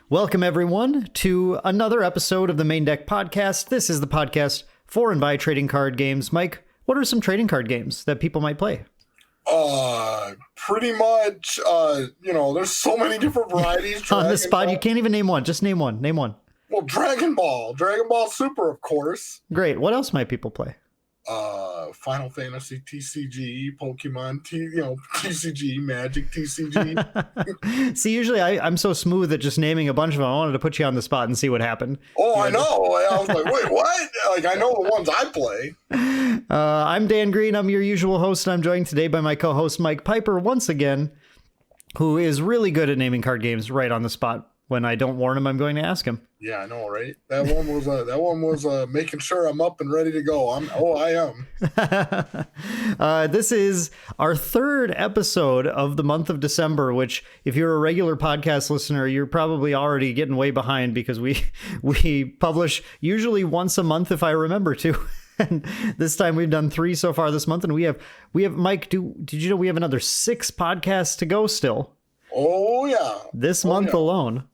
Welcome, everyone, to another episode of the Maindeck podcast. This is the podcast for and by trading card games. Mike, what are some trading card games that people might play? Pretty much, there's so many different varieties. On the spot, you can't even name one. Just name one. Name one. Well, Dragon Ball Super, of course. Great. What else might people play? Final Fantasy, TCG, Pokemon, TCG, Magic, TCG. See, usually I'm so smooth at just naming a bunch of them. I wanted to put you on the spot and see what happened. Oh, I know. I was like, wait, what? Like, I know the ones I play. I'm Dan Green. I'm your usual host, and I'm joined today by my co-host, Mike Piper, once again, who is really good at naming card games right on the spot. When I don't warn him, I'm going to ask him. Yeah, I know, right? That one was making sure I'm up and ready to go. I am. This is our third episode of the month of December, which, if you're a regular podcast listener, you're probably already getting way behind because we publish usually once a month, if I remember to. And this time we've done 3 so far this month, and we have Mike. Did you know we have another 6 podcasts to go still? Oh yeah, this month alone.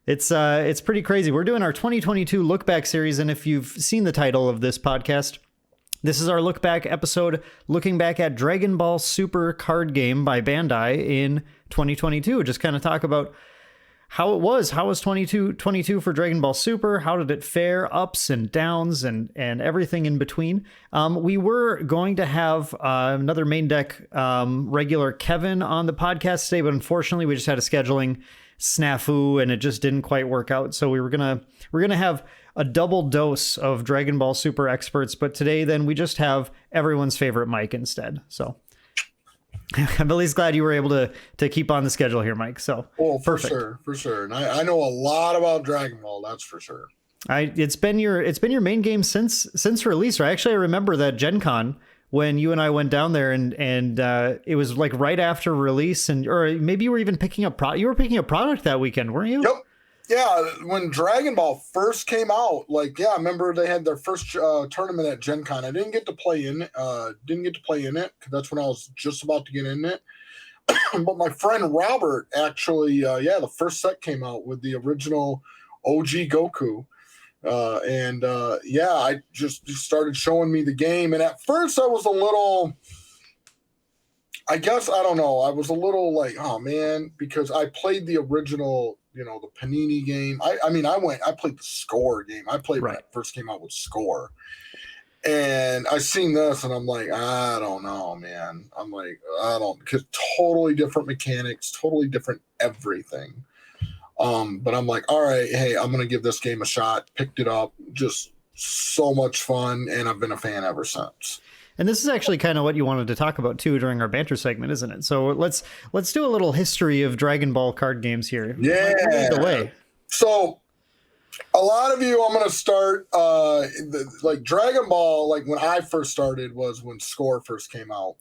It's pretty crazy. We're doing our 2022 Lookback series, and if you've seen the title of this podcast, this is our Lookback episode, looking back at Dragon Ball Super card game by Bandai in 2022. Just kind of talk about how it was. How was 2022 for Dragon Ball Super? How did it fare? Ups and downs and everything in between. We were going to have another Maindeck regular Kevin on the podcast today, but unfortunately we just had a scheduling snafu and it just didn't quite work out. So we're gonna have a double dose of Dragon Ball Super experts, but today then we just have everyone's favorite Mike instead. So I'm at least glad you were able to keep on the schedule here, Mike. So perfect. For sure. And I know a lot about Dragon Ball, that's for sure. It's been your main game since release, right? Actually, I remember that Gen Con when you and I went down there and it was like right after release, or maybe you were even picking up product that weekend, weren't you? Yep. Yeah, when Dragon Ball first came out, I remember they had their first tournament at Gen Con. I didn't get to play in it, because that's when I was just about to get in it. But my friend Robert actually, the first set came out with the original OG Goku. I just started showing me the game. And at first I was a little, I was a little like, oh man, because I played the original, the Panini game. I played the Score game. I played when it first came out with Score. And I seen this and I'm like, I don't know, man. I'm like, because totally different mechanics, totally different everything. But I'm like, all right, hey, I'm going to give this game a shot. Picked it up. Just so much fun. And I've been a fan ever since. And this is actually kind of what you wanted to talk about too during our banter segment, isn't it? So let's do a little history of Dragon Ball card games here. Yeah. Lead the way. So a lot of you, I'm going to start, Dragon Ball, when I first started was when Score first came out.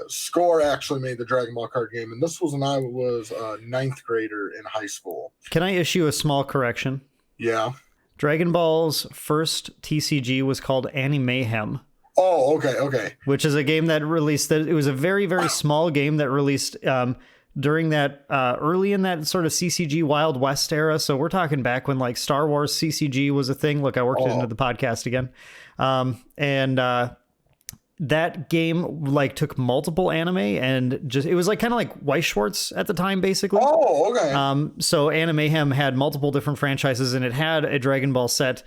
Score actually made the Dragon Ball card game, and this was when I was a 9th grader in high school. Can I issue a small correction? Yeah. Dragon Ball's first TCG was called Mayhem. Oh, okay. Which is a game that released, it was a very, very small game that released during that, early in that sort of CCG Wild West era. So we're talking back when Star Wars CCG was a thing. Look, I worked it into the podcast again. That game took multiple anime and it was kind of like Weiss Schwartz at the time, basically. Oh, okay. So Mayhem had multiple different franchises and it had a Dragon Ball set,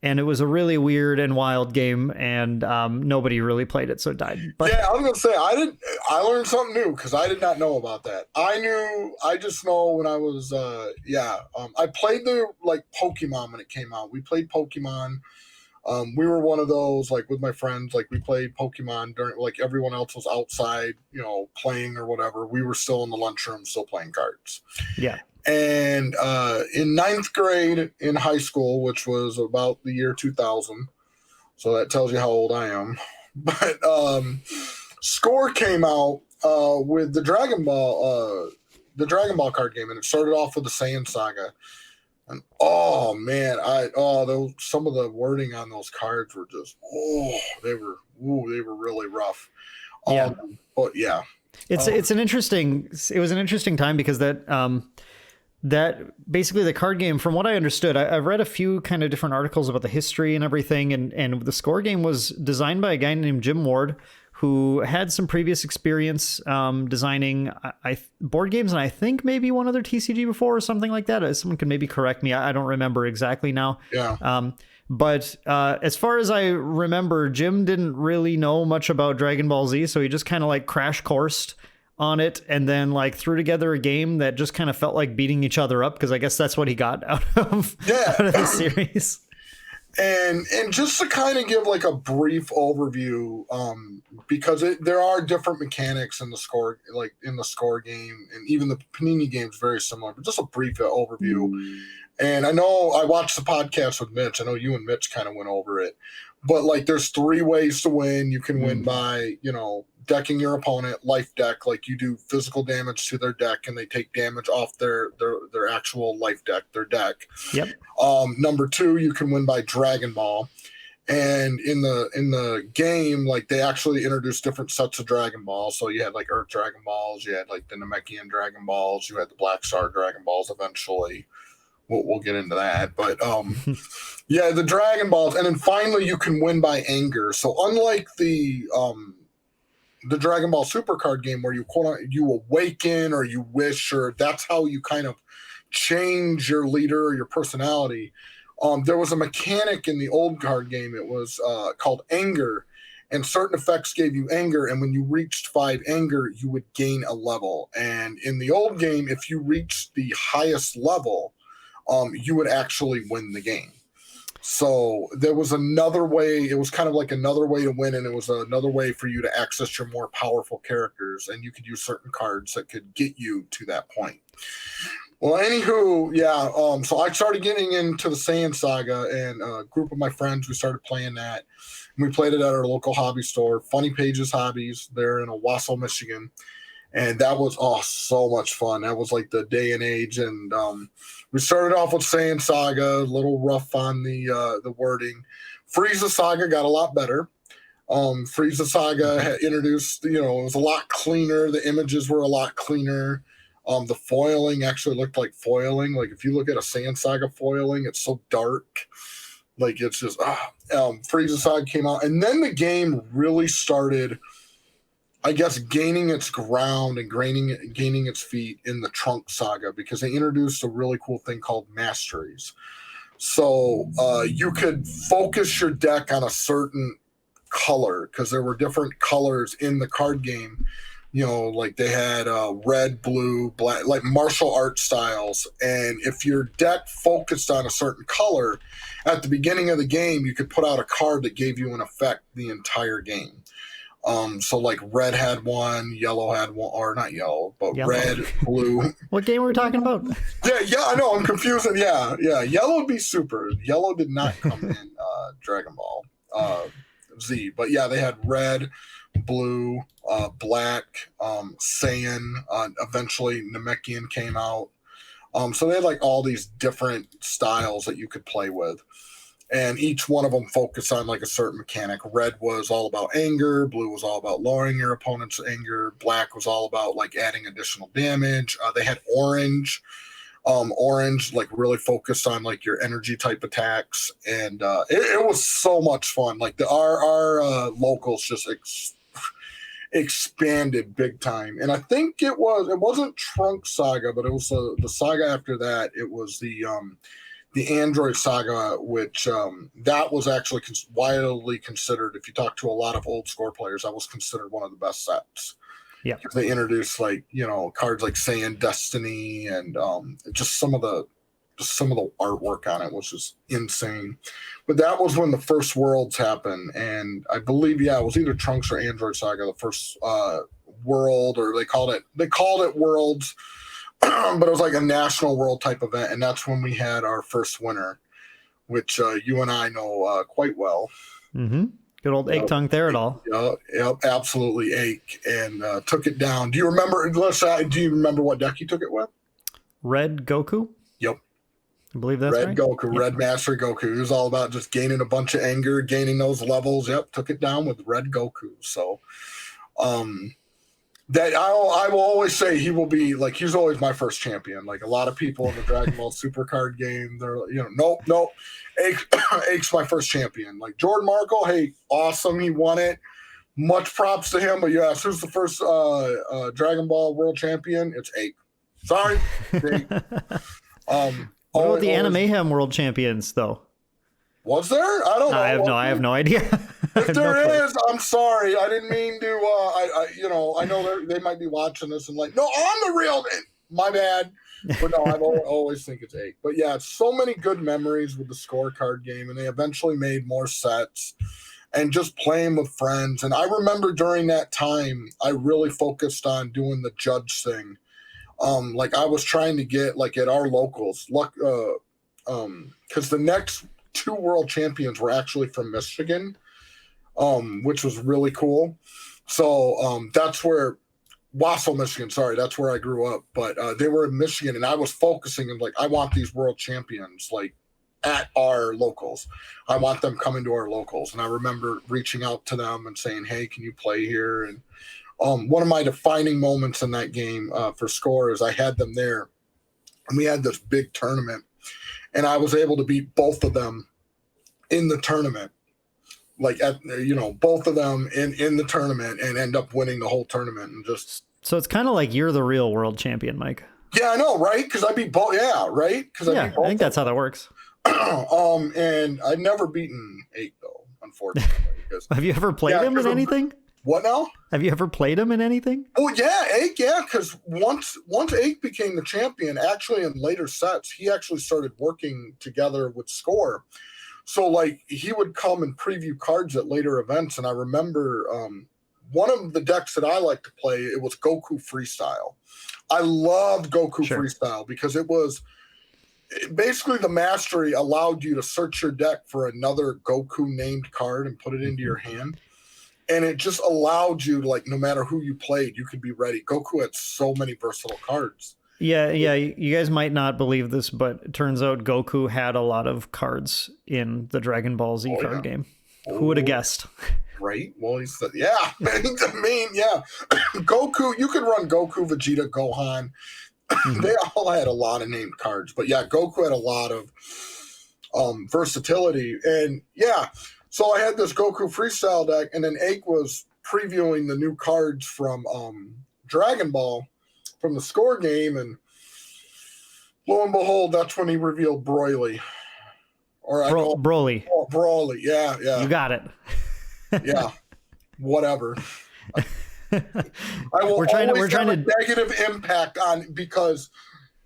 and it was a really weird and wild game, and nobody really played it, so it died. But yeah, I was gonna say I learned something new because I did not know about that. I just know when I was I played the Pokemon when it came out. We played Pokemon. We were one of those, with my friends, we played Pokemon during, everyone else was outside, playing or whatever. We were still in the lunchroom, still playing cards. Yeah. And in 9th grade in high school, which was about the year 2000, so that tells you how old I am. But Score came out with the Dragon Ball card game, and it started off with the Saiyan Saga. And oh man, those some of the wording on those cards were just they were really rough. Yeah. But yeah, it was an interesting time because that basically the card game, from what I understood, I've read a few kind of different articles about the history and everything, and the score game was designed by a guy named Jim Ward, who had some previous experience designing board games, and I think maybe one other TCG before or something like that. Someone could maybe correct me. I don't remember exactly now. Yeah. But as far as I remember, Jim didn't really know much about Dragon Ball Z, so he just kind of like crash coursed on it and then like threw together a game that just kind of felt like beating each other up, because I guess that's what he got out of the series. And just to kind of give like a brief overview, because there are different mechanics in the score, like in the score game, and even the Panini game is very similar, but just a brief overview. And I know I watched the podcast with Mitch. I know you and Mitch kind of went over it, but like there's 3 ways to win. You can win by, decking your opponent, life deck, like you do physical damage to their deck and they take damage off their actual life deck, their deck. Yep. Number 2, you can win by Dragon Ball. And in the game, like they actually introduced different sets of Dragon Balls. So you had like Earth Dragon Balls, you had like the Namekian Dragon Balls, you had the Black Star Dragon Balls eventually. We'll get into that. But yeah, the Dragon Balls. And then finally you can win by anger. So unlike the Dragon Ball Super card game where you awaken or you wish, or that's how you kind of change your leader or your personality. There was a mechanic in the old card game. It was called anger, and certain effects gave you anger. And when you reached 5 anger, you would gain a level. And in the old game, if you reached the highest level, you would actually win the game. So there was another way. It was kind of like another way to win, and it was another way for you to access your more powerful characters, and you could use certain cards that could get you to that point. Well, anywho, yeah. So I started getting into the Saiyan Saga, and a group of my friends, we started playing that. And we played it at our local hobby store, Funny Pages Hobbies. They're in Owasso, Michigan. And that was so much fun. That was like the day and age. And we started off with Saiyan Saga, a little rough on the wording. Frieza Saga got a lot better. Frieza Saga had introduced, it was a lot cleaner. The images were a lot cleaner. The foiling actually looked like foiling. Like if you look at a Saiyan Saga foiling, it's so dark. Like it's just, Frieza Saga came out. And then the game really started, I guess, gaining its ground and gaining its feet in the Trunk Saga, because they introduced a really cool thing called masteries. So you could focus your deck on a certain color, because there were different colors in the card game. Like they had red, blue, black, like martial art styles. And if your deck focused on a certain color, at the beginning of the game, you could put out a card that gave you an effect the entire game. So like red had one, yellow had one, or not yellow, but yellow. Red, blue. What game were we talking about? Yeah, I know, I'm confusing. Yeah. Yellow would be super. Yellow did not come in Dragon Ball Z, but yeah, they had red, blue, black, Saiyan. Eventually, Namekian came out. So they had like all these different styles that you could play with. And each one of them focused on like a certain mechanic. Red was all about anger. Blue was all about lowering your opponent's anger. Black was all about like adding additional damage. They had orange. Orange like really focused on like your energy type attacks. And it was so much fun. Like our locals just expanded big time. And I think it wasn't Trunk Saga, but it was the saga after that. It was the Android Saga, which that was actually widely considered, if you talk to a lot of old score players, that was considered one of the best sets. Yeah, they introduced like cards like Saiyan Destiny and just some of the artwork on it was just insane. But that was when the first Worlds happened, and I believe it was either Trunks or Android Saga, the first world, or they called it Worlds. But it was like a national world type event, and that's when we had our first winner, which you and I know quite well. Mm-hmm. Good old Ache Tongue Theridol. Yep, absolutely Ache, and took it down. Do you remember? Do you remember what deck you took it with? Red Goku. Yep. I believe that's Red right. Goku, Yep. Red Master Goku. It was all about just gaining a bunch of anger, gaining those levels. Yep, took it down with Red Goku. So, that I will always say he will be like, he's always my first champion. Like a lot of people in the Dragon Ball Super Card game, they're nope. Ake's my first champion. Like Jordan Markle, hey, awesome, he won it. Much props to him. But yes, who's the first Dragon Ball World Champion? It's Ake. Sorry, Ake. What about the Animehem World Champions though? Was there? I don't know. I have no idea. If there is, I'm sorry. I didn't mean to. I know they might be watching this and like, no, I'm the real. My bad. But no, I always think it's 8. But yeah, so many good memories with the scorecard game, and they eventually made more sets and just playing with friends. And I remember during that time, I really focused on doing the judge thing. Like I was trying to get like at our locals, because the next 2 world champions were actually from Michigan, which was really cool. So that's where Wausau, Michigan. Sorry, that's where I grew up. But they were in Michigan, and I was focusing and like, I want these world champions like at our locals. I want them coming to our locals. And I remember reaching out to them and saying, "Hey, can you play here?" And one of my defining moments in that game for score is I had them there, and we had this big tournament, and I was able to beat both of them in the tournament. Like both of them in the tournament and end up winning the whole tournament. And just so it's kind of like you're the real world champion, Mike. Yeah, I know, right? Because I beat both. Yeah, right. Because I think that's how that works. And I've never beaten 8 though, unfortunately. Have you ever played him in anything? What now? Have you ever played him in anything? Oh yeah, Ake. Yeah, because once Ake became the champion, actually in later sets, he actually started working together with Score. So like he would come and preview cards at later events, and I remember one of the decks that I like to play, it was Goku Freestyle. I loved Goku Freestyle because it was basically the mastery allowed you to search your deck for another Goku named card and put it into your hand. And it just allowed you to, like, no matter who you played, you could be ready. Goku had so many versatile cards. Yeah. You guys might not believe this, but it turns out Goku had a lot of cards in the Dragon Ball Z card game. Who would have guessed? Right? Well, he's yeah. Goku, you could run Goku, Vegeta, Gohan. They all had a lot of named cards. But yeah, Goku had a lot of versatility. And yeah, so I had this Goku Freestyle deck, and then Ake was previewing the new cards from Dragon Ball from the Score game, and lo and behold, that's when he revealed Broly. Broly. Oh, Broly, yeah. You got it. Yeah, whatever. We're trying to negative impact on, because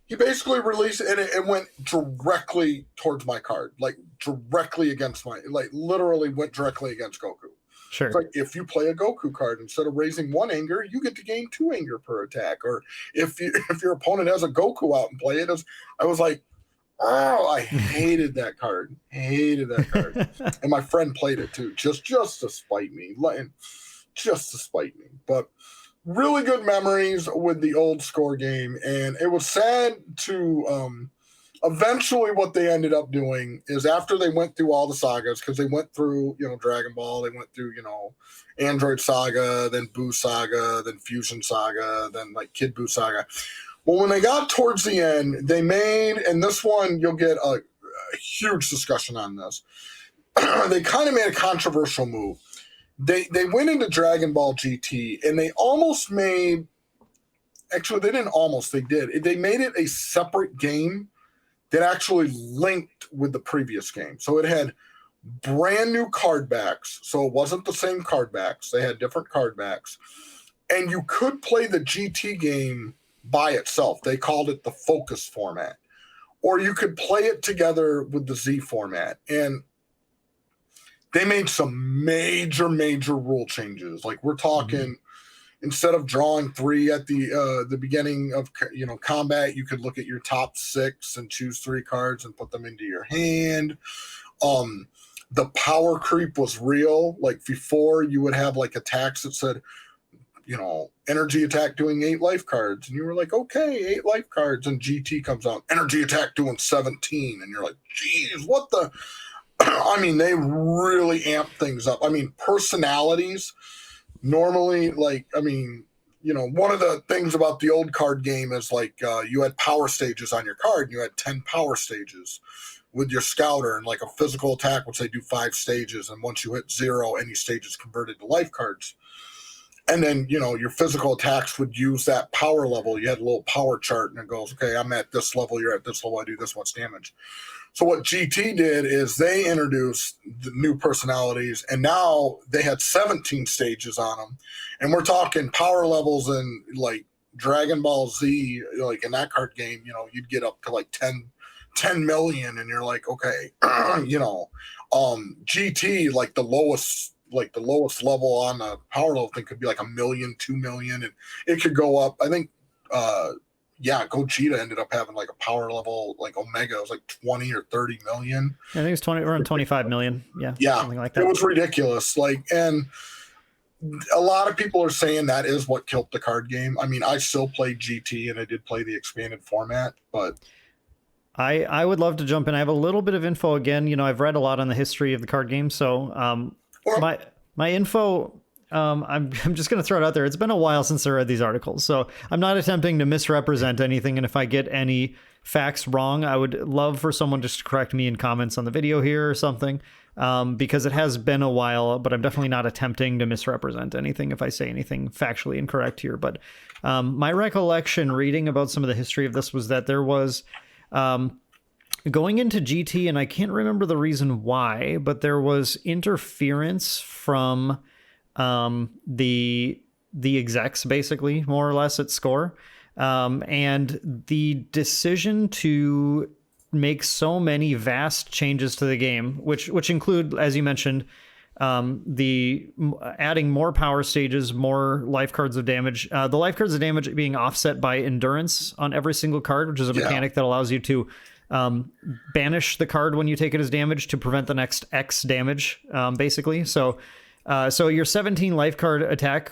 he basically released it and it went directly towards my card, like directly against literally went directly against Goku. Sure. It's like if you play a Goku card, instead of raising 1 anger, you get to gain 2 anger per attack. Or if your opponent has a Goku out and play it, I was like, oh, I hated that card. And my friend played it too, just to spite me. But really good memories with the old Score game. And it was sad to eventually what they ended up doing is after they went through all the sagas, because they went through, Dragon Ball, they went through, Android Saga, then Buu Saga, then Fusion Saga, then like Kid Buu Saga. Well, when they got towards the end, they made, and this one, you'll get a huge discussion on this. They kind of made a controversial move. They went into Dragon Ball GT, and they almost made, actually, they didn't almost, they did. They made it a separate game that actually linked with the previous game. So it had brand new card backs. So it wasn't the same card backs. They had different card backs. And you could play the GT game by itself. They called it the Focus format. Or you could play it together with the Z format. And they made some major rule changes. Like we're talking, instead of drawing 3 at the beginning of combat, you could look at your top 6 and choose 3 cards and put them into your hand. The power creep was real. Like before, you would have like attacks that said, energy attack doing 8 life cards. And you were like, okay, 8 life cards. And GT comes out, energy attack doing 17. And you're like, geez, what the? I mean, they really amp things up. I mean, personalities normally, like, I mean, one of the things about the old card game is like you had power stages on your card, and you had 10 power stages with your scouter, and like a physical attack would say do 5 stages, and once you hit 0, any stage is converted to life cards. And then, your physical attacks would use that power level. You had a little power chart, and it goes, okay, I'm at this level, you're at this level, I do this much damage. So what GT did is they introduced the new personalities, and now they had 17 stages on them. And we're talking power levels in like Dragon Ball Z, like in that card game, you'd get up to like 10 million, and you're like, okay, GT, like the lowest level on the power level thing could be like 1 million, 2 million, and it could go up. I think Gogeta ended up having like a power level, like Omega, it was like 20 or 30 million. I think it's 20 or 25 million. Yeah. Something like that. It was ridiculous. Like, and a lot of people are saying that is what killed the card game. I mean, I still play GT, and I did play the expanded format, but I would love to jump in. I have a little bit of info again. I've read a lot on the history of the card game. So my info, I'm just going to throw it out there. It's been a while since I read these articles, so I'm not attempting to misrepresent anything. And if I get any facts wrong, I would love for someone just to correct me in comments on the video here or something, because it has been a while, but I'm definitely not attempting to misrepresent anything if I say anything factually incorrect here. But my recollection reading about some of the history of this was that there was going into GT, and I can't remember the reason why, but there was interference from the execs, basically, more or less, at Score. And the decision to make so many vast changes to the game, which include, as you mentioned, the adding more power stages, more life cards of damage, the life cards of damage being offset by endurance on every single card, which is a mechanic that allows you to banish the card when you take it as damage to prevent the next X damage, basically. So your 17 life card attack,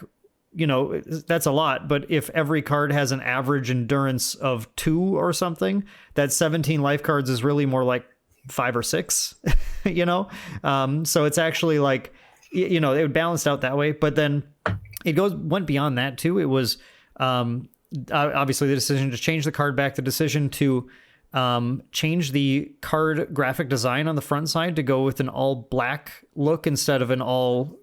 that's a lot, but if every card has an average endurance of 2 or something, that 17 life cards is really more like 5 or 6, so it's actually like, it balanced out that way. But then it went beyond that too. It was obviously the decision to change the card back, the decision to change the card graphic design on the front side to go with an all black look instead of an all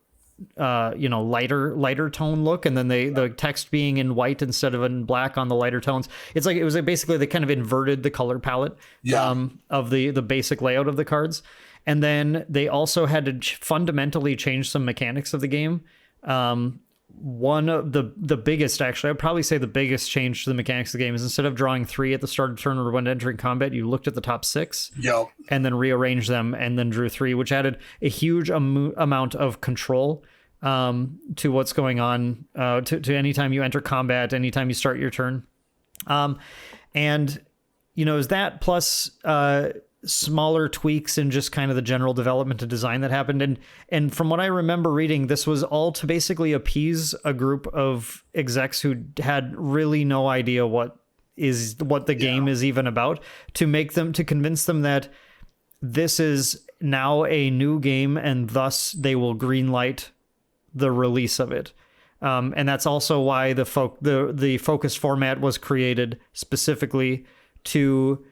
lighter tone look, and then the text being in white instead of in black on the lighter tones. It's like, it was basically they kind of inverted the color palette of the basic layout of the cards. And then they also had to fundamentally change some mechanics of the game. One of the biggest, actually, I'd probably say the biggest change to the mechanics of the game is instead of drawing 3 at the start of turn or when entering combat, you looked at the top 6 and then rearranged them and then drew 3, which added a huge amount of control to what's going on, to anytime you enter combat, anytime you start your turn. And, is that plus smaller tweaks and just kind of the general development of design that happened. And from what I remember reading, this was all to basically appease a group of execs who had really no idea what the game is even about, to convince them that this is now a new game and thus they will greenlight the release of it. And that's also why the focus format was created specifically to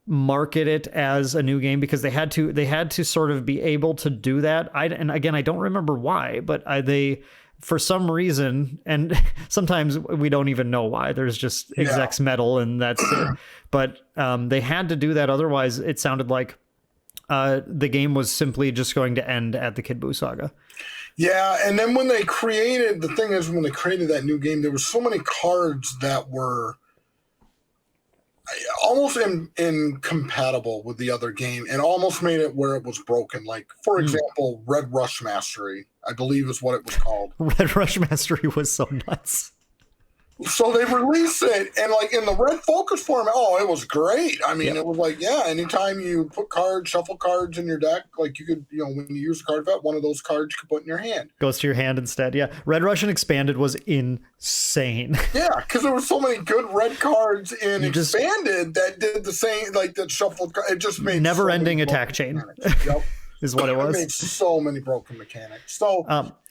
market it as a new game, because they had to sort of be able to do that. And again, I don't remember why, but they, for some reason, and sometimes we don't even know why, there's just execs meddle and that's it. But they had to do that, otherwise it sounded like the game was simply just going to end at the Kid Buu saga. Yeah, and then when they created that new game, there were so many cards that were almost incompatible with the other game, and almost made it where it was broken. Like, for example, Red Rush Mastery, I believe is what it was called. Red Rush Mastery was so nuts. So they released it, and like in the red focus format, it was great. I mean, It was like, anytime you put shuffle cards in your deck, like you could, when you use a card vet, one of those cards you could put in your hand. Goes to your hand instead. Yeah. Red Russian Expanded was insane. Yeah, because there were so many good red cards in Expanded that did the same, like that shuffled. It just made never-ending attack chain. Yep. Is what it was. It made so many broken mechanics. So,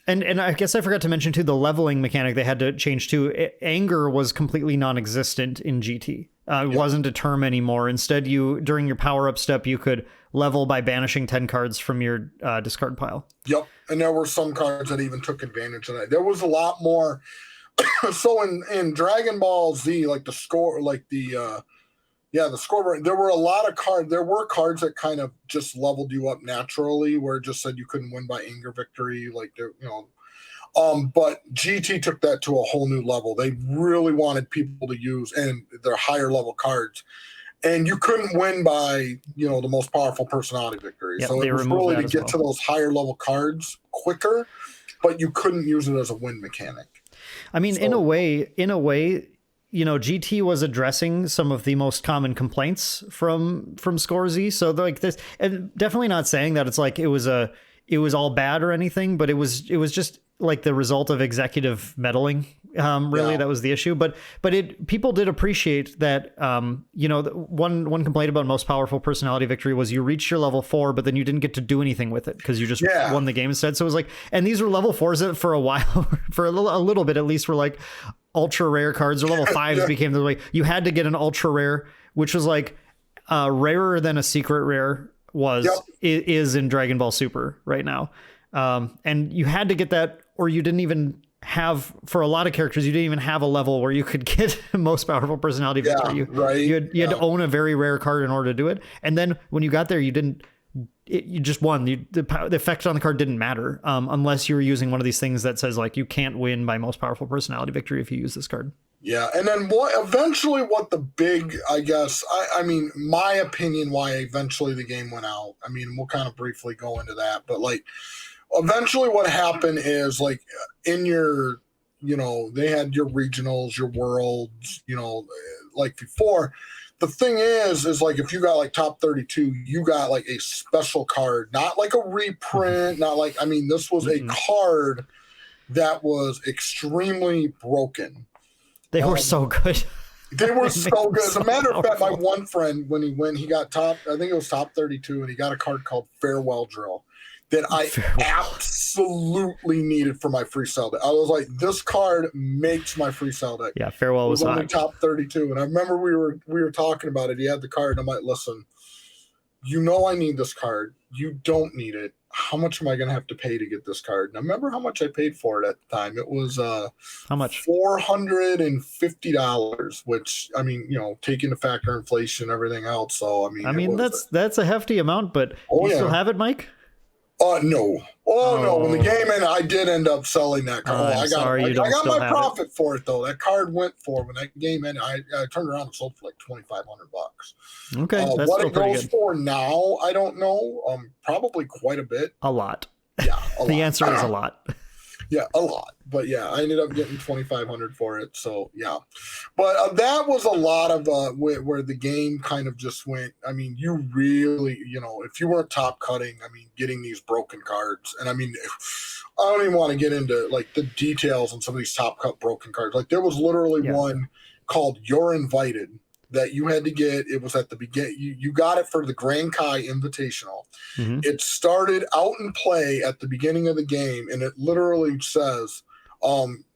and I guess I forgot to mention too, the leveling mechanic they had to change too. Anger was completely non-existent in GT. It wasn't a term anymore. Instead, during your power-up step, you could level by banishing 10 cards from your discard pile. Yep, and there were some cards that even took advantage of that. There was a lot more. So in Dragon Ball Z, like the score, like the scoreboard, there were a lot of cards. There were cards that kind of just leveled you up naturally, where it just said you couldn't win by anger victory, but GT took that to a whole new level. They really wanted people to use and their higher level cards, and you couldn't win by the most powerful personality victory. Yep, so it was really to get to those higher level cards quicker, but you couldn't use it as a win mechanic. I mean, in a way, GT was addressing some of the most common complaints from Score Z. So like this, and definitely not saying that it's like it was all bad or anything, but it was just like the result of executive meddling. That was the issue. But people did appreciate that. One complaint about most powerful personality victory was you reached your level 4, but then you didn't get to do anything with it because you just won the game instead. So it was like, and these were level 4s that for a while, for a little bit at least, were like ultra rare cards, or level 5s became the way you had to get an ultra rare, which was like rarer than a secret rare is in Dragon Ball Super right now. And you had to get that, or you didn't even have, for a lot of characters, you didn't even have a level where you could get most powerful personality victory. You had to own a very rare card in order to do it. And then when you got there, you just won. The effect on the card didn't matter unless you were using one of these things that says like you can't win by most powerful personality victory if you use this card. Yeah, and then what the big, I guess, I mean, my opinion why eventually the game went out. I mean, we'll kind of briefly go into that, but like eventually what happened is like in your, they had your regionals, your worlds, like before. The thing is like if you got like top 32, you got like a special card, not like a reprint, not like, I mean, this was a card that was extremely broken. They were so good. They were so good. As a matter of fact, my one friend, when he got I think it was top 32, and he got a card called Farewell Drill that I absolutely needed for my freestyle deck. I was like, this card makes my freestyle deck. Yeah, Farewell was only top 32. And I remember we were talking about it. He had the card, and I'm like, listen, I need this card. You don't need it. How much am I going to have to pay to get this card? And I remember how much I paid for it at the time. It was how much? $450, which, I mean, taking into factor inflation and everything else. So I mean that's a hefty amount, but you still have it, Mike? No. No. When the game ended, I did end up selling that card. I got my profit for it though. That card went for when that game ended. I turned around and sold for like $2,500. Okay, that's what still it goes good. for now, I don't know. Probably quite a bit. A lot. Yeah, the answer is a lot. Yeah, a lot. But yeah, I ended up getting $2,500 for it. So yeah, but that was a lot of where the game kind of just went. I mean, you really, if you weren't top cutting, I mean, getting these broken cards, and I mean, I don't even want to get into like the details on some of these top cut broken cards. Like there was literally one called You're Invited that you had to get. It was at the beginning. You got it for the Grand Kai Invitational. Mm-hmm. It started out in play at the beginning of the game, and it literally says,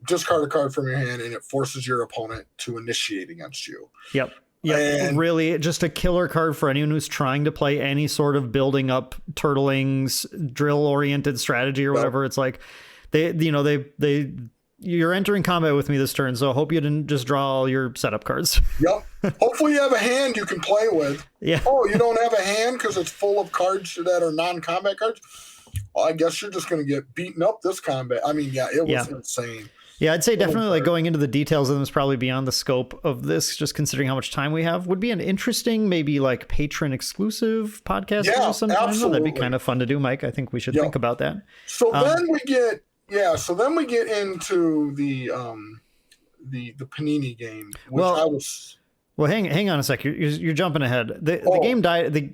discard a card from your hand, and it forces your opponent to initiate against you. Yep. Yeah, and really just a killer card for anyone who's trying to play any sort of building up turtlings, drill-oriented strategy or whatever. It's like you're entering combat with me this turn, so I hope you didn't just draw all your setup cards. Yep. Hopefully you have a hand you can play with. Yeah. Oh, you don't have a hand because it's full of cards that are non-combat cards? Well, I guess you're just going to get beaten up this combat. I mean, it was insane. Yeah, I'd say definitely like going into the details of them is probably beyond the scope of this, just considering how much time we have. Would be an interesting, maybe like patron exclusive podcast. Yeah, sometime. Absolutely. That'd be kind of fun to do, Mike. I think we should think about that. So then we get into the the Panini game, which Well, I was. Well, hang on a sec. You're jumping ahead. The game died. The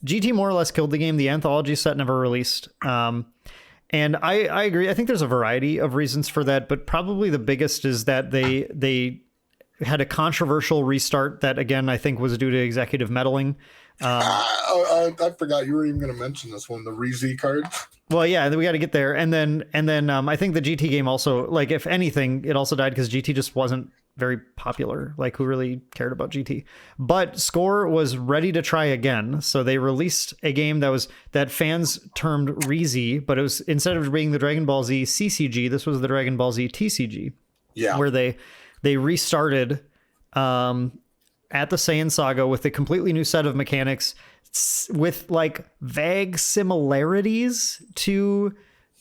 GT more or less killed the game. The anthology set never released. And I agree. I think there's a variety of reasons for that, but probably the biggest is that they had a controversial restart that, again, I think was due to executive meddling. I forgot you were even going to mention this one, the Re-Z card. Well, yeah, we got to get there. And then I think the GT game also, like, if anything, it also died because GT just wasn't very popular. Like, who really cared about GT? But Score was ready to try again, so they released a game that fans termed Re-Z, but it was, instead of being the Dragon Ball Z CCG, this was the Dragon Ball Z TCG. Yeah, where they restarted at the Saiyan Saga with a completely new set of mechanics with like vague similarities to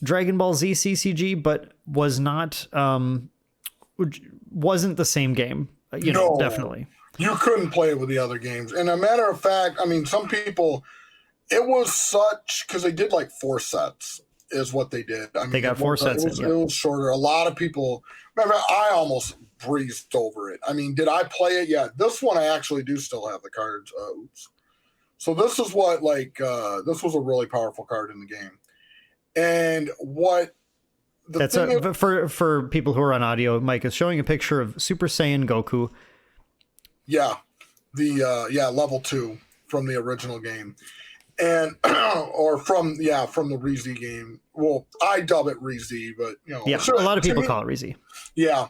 Dragon Ball Z CCG, but wasn't the same game. No, definitely. You couldn't play it with the other games. And a matter of fact, I mean, some people, it was such, because they did like 4 sets is what they did. I mean, they got 4 sets. It was shorter. A lot of people, remember, I almost breezed over it. I mean, did I play it? Yeah. This one, I actually do still have the cards. Oops. So this is what, like, this was a really powerful card in the game. And what that's for people who are on audio, Mike is showing a picture of Super Saiyan Goku. Yeah. Level 2 from the original game. And or from the Re-Z game. Well, I dub it Re-Z, but yeah, a lot of people call it Re-Z. Yeah.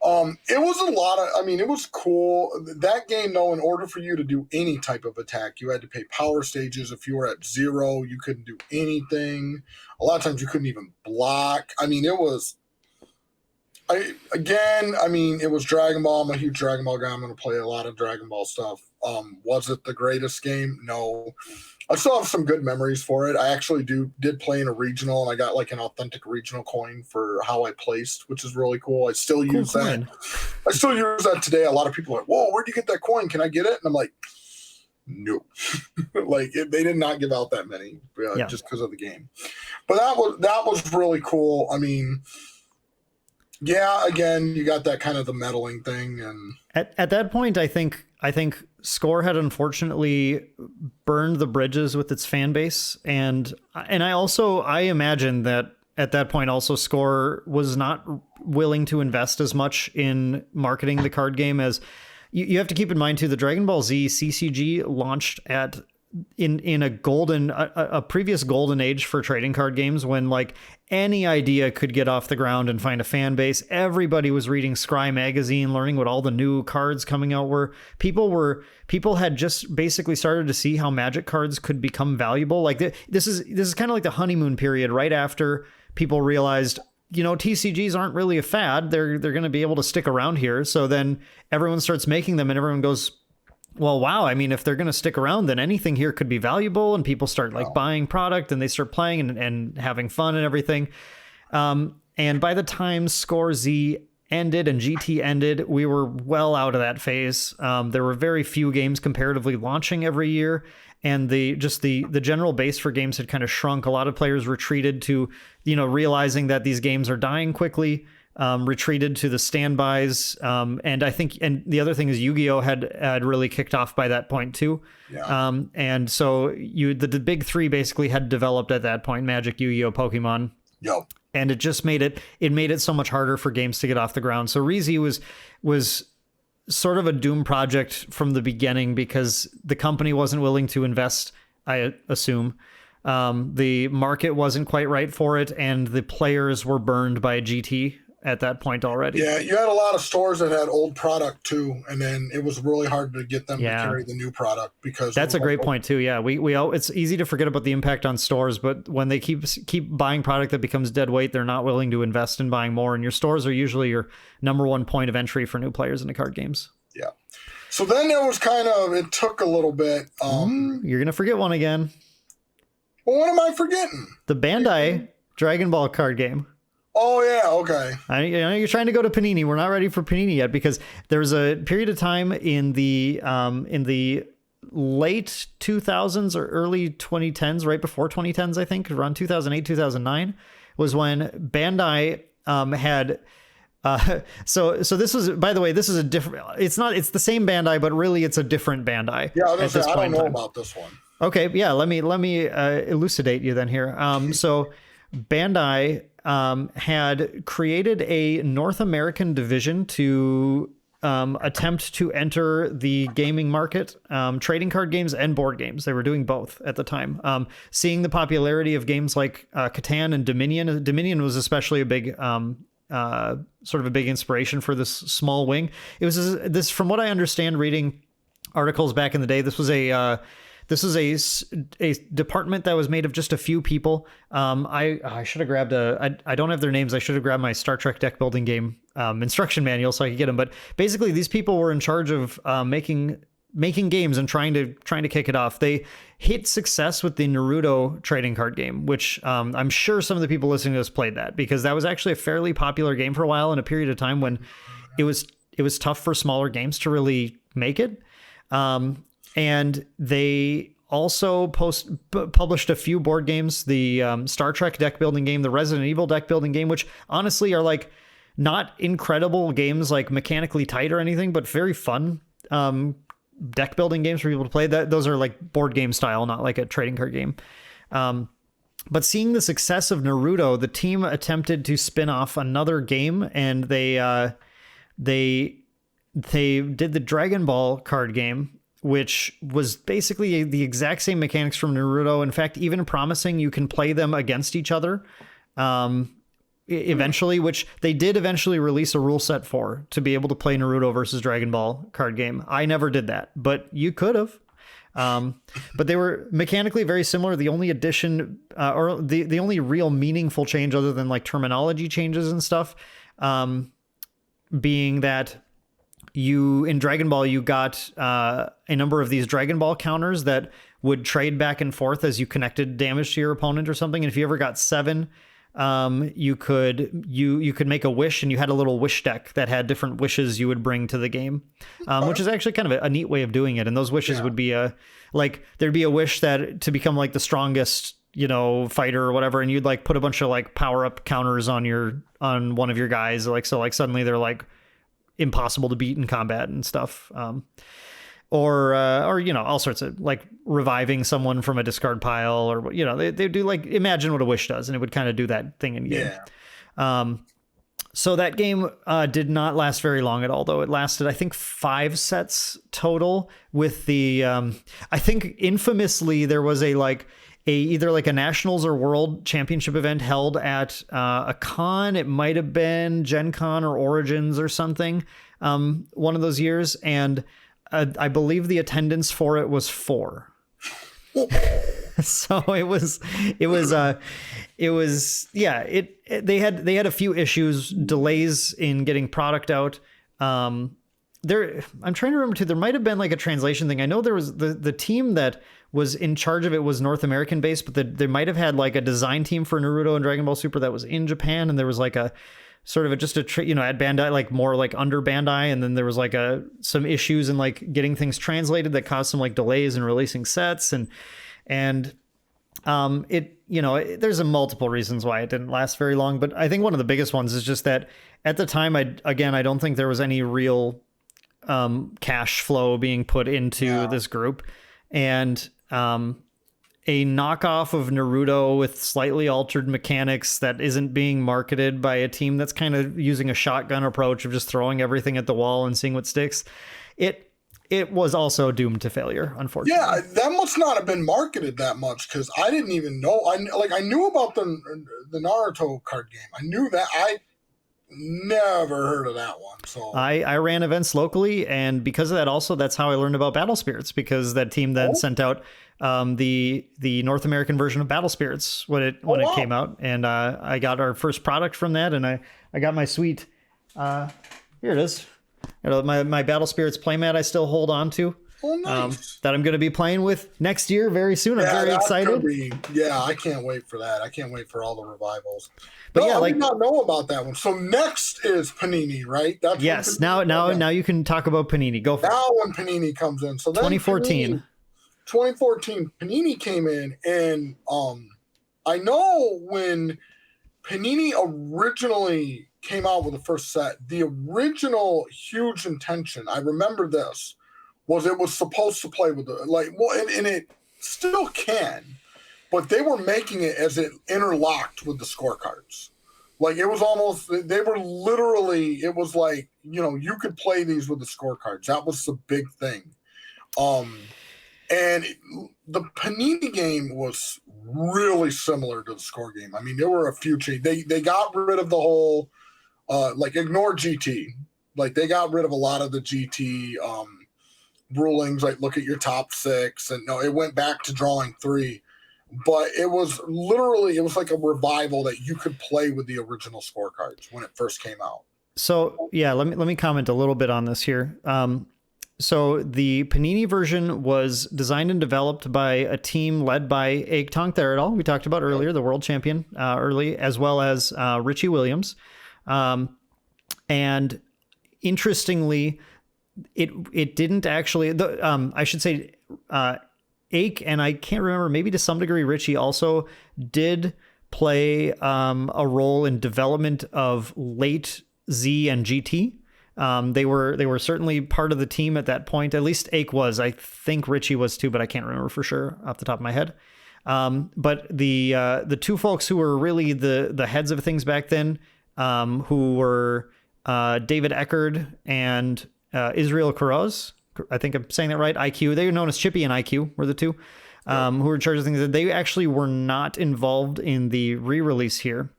It was a lot of, I mean, it was cool. That game, though, in order for you to do any type of attack, you had to pay power stages. If you were at 0, you couldn't do anything. A lot of times you couldn't even block. I mean, it was, it was Dragon Ball. I'm a huge Dragon Ball guy. I'm going to play a lot of Dragon Ball stuff. Was it the greatest game? No. I still have some good memories for it. I actually did play in a regional, and I got like an authentic regional coin for how I placed, which is really cool. I still use that. I still use that today. A lot of people are like, "Whoa, where'd you get that coin? Can I get it?" And I'm like, "No." They did not give out that many just because of the game. But that was really cool. I mean, yeah, again, you got that kind of the meddling thing, and at that point, I think Score had unfortunately burned the bridges with its fan base, and I imagine that at that point also Score was not willing to invest as much in marketing the card game as you have to keep in mind too. The Dragon Ball Z CCG launched in a previous golden age for trading card games, when like any idea could get off the ground and find a fan base. Everybody was reading Scry magazine, learning what all the new cards coming out were. People had just basically started to see how Magic cards could become valuable. Like this is kind of like the honeymoon period right after people realized, TCGs aren't really a fad. They're going to be able to stick around here. So then everyone starts making them, and everyone goes, well, wow. I mean, if they're going to stick around, then anything here could be valuable, and people start buying product, and they start playing and having fun and everything. And by the time Score Z ended and GT ended, we were well out of that phase. There were very few games comparatively launching every year, and the general base for games had kind of shrunk. A lot of players retreated to, realizing that these games are dying quickly. Retreated to the standbys, and I think, and the other thing is Yu-Gi-Oh had really kicked off by that point too. Yeah. And so the big 3 basically had developed at that point: Magic, Yu-Gi-Oh, Pokemon. Yep. And it just made it so much harder for games to get off the ground. So Re-Z was sort of a doom project from the beginning because the company wasn't willing to invest, I assume. The market wasn't quite right for it, and the players were burned by GT at that point already. Yeah, you had a lot of stores that had old product too, and then it was really hard to get them to carry the new product because that's a great point too. Yeah, it's easy to forget about the impact on stores, but when they keep buying product that becomes dead weight, they're not willing to invest in buying more, and your stores are usually your number one point of entry for new players into card games. Yeah. So then there was it took a little bit. You're gonna forget one again. Well, what am I forgetting? The Bandai Dragon Ball card game. Oh yeah, okay. I know you're trying to go to Panini. We're not ready for Panini yet because there's a period of time in the late 2000s or early 2010s, right before 2010s, I think, around 2008, 2009, was when Bandai had So this was, by the way, this is a different. It's the same Bandai, but really it's a different Bandai. Yeah, I don't know about this one. Okay, yeah. Let me elucidate you then here. So Bandai had created a North American division to attempt to enter the gaming market, trading card games and board games. They were doing both at the time. Seeing the popularity of games like Catan and Dominion. Dominion was especially a big sort of a big inspiration for this small wing. It was this, from what I understand, reading articles back in the day, this was a department that was made of just a few people. I should have grabbed I don't have their names. I should have grabbed my Star Trek deck building game instruction manual so I could get them. But basically, these people were in charge of making games and trying to kick it off. They hit success with the Naruto trading card game, which I'm sure some of the people listening to this played that, because that was actually a fairly popular game for a while in a period of time when it was tough for smaller games to really make it. And they also published a few board games, the Star Trek deck building game, the Resident Evil deck building game, which honestly are like not incredible games, like mechanically tight or anything, but very fun deck building games for people to play. Those are like board game style, not like a trading card game. But seeing the success of Naruto, the team attempted to spin off another game, and they did the Dragon Ball card game, which was basically the exact same mechanics from Naruto. In fact, even promising you can play them against each other eventually, which they did eventually release a rule set for, to be able to play Naruto versus Dragon Ball card game. I never did that, but you could have. But they were mechanically very similar. The only addition or the only real meaningful change, other than like terminology changes and stuff, being that in Dragon Ball, you got a number of these Dragon Ball counters that would trade back and forth as you connected damage to your opponent or something. And if you ever got 7, you could make a wish, and you had a little wish deck that had different wishes you would bring to the game, which is actually kind of a neat way of doing it. And those wishes would be there'd be a wish that to become like the strongest, fighter or whatever, and you'd like put a bunch of like power up counters on one of your guys, like so like suddenly they're like impossible to beat in combat and stuff. Or all sorts of like reviving someone from a discard pile, or they do like imagine what a wish does, and it would kind of do that thing in game. So that game did not last very long at all, though. It lasted, I think, 5 sets total. With the I think infamously there was either like a nationals or world championship event held at a con. It might have been Gen Con or Origins or something, one of those years, and I believe the attendance for it was 4. So they had a few issues, delays in getting product out. I'm trying to remember too, there might have been like a translation thing. I know there was the team that was in charge of it was North American based, but they might have had like a design team for Naruto and Dragon Ball Super that was in Japan, and there was like a sort of at Bandai, like more like under Bandai, and then there was like some issues in like getting things translated that caused some like delays in releasing sets, and there's multiple reasons why it didn't last very long. But I think one of the biggest ones is just that at the time, I don't think there was any real cash flow being put into this group, and a knockoff of Naruto with slightly altered mechanics that isn't being marketed by a team that's kind of using a shotgun approach of just throwing everything at the wall and seeing what sticks. It was also doomed to failure, unfortunately. Yeah, that must not have been marketed that much, because I didn't even know. I knew about the Naruto card game. I knew that. I never heard of that one. So I ran events locally, and because of that, also that's how I learned about Battle Spirits, because that team then sent out the North American version of Battle Spirits when it came out, and I got our first product from that, and I got my sweet here it is, my Battle Spirits playmat I still hold on to. Oh, nice. That I'm going to be playing with next year very soon. I'm very excited. I can't wait for that. I can't wait for all the revivals. But I did not know about that one. So next is Panini, right? Yes. Now you can talk about Panini. Go for it. Now when Panini comes in. So then 2014. 2014, Panini came in, and I know when Panini originally came out with the first set. The original huge intention, I remember this, was it was supposed to play with and it still can, but they were making it as it interlocked with the scorecards. Like it was almost, they were literally, it was like, you could play these with the scorecards. That was the big thing. And the Panini game was really similar to the score game. I mean, there were a few changes. They got rid of the whole, ignore GT. Like they got rid of a lot of the GT rulings, like look at your top 6. And no, it went back to drawing 3. But it was like a revival that you could play with the original scorecards when it first came out. So yeah, let me comment a little bit on this here. So the Panini version was designed and developed by a team led by THIRD, we talked about earlier, the world champion early, as well as Richie Williams. And interestingly, it didn't actually, I should say, Ake, and I can't remember, maybe to some degree Richie also did play a role in development of late Z and GT. They were certainly part of the team at that point. At least Ake was. I think Richie was too, but I can't remember for sure off the top of my head. But the two folks who were really the heads of things back then, who were David Eckerd and Israel Kuroz. I think I'm saying that right. IQ. They were known as Chippy and IQ were the two who were in charge of things. They actually were not involved in the re-release here.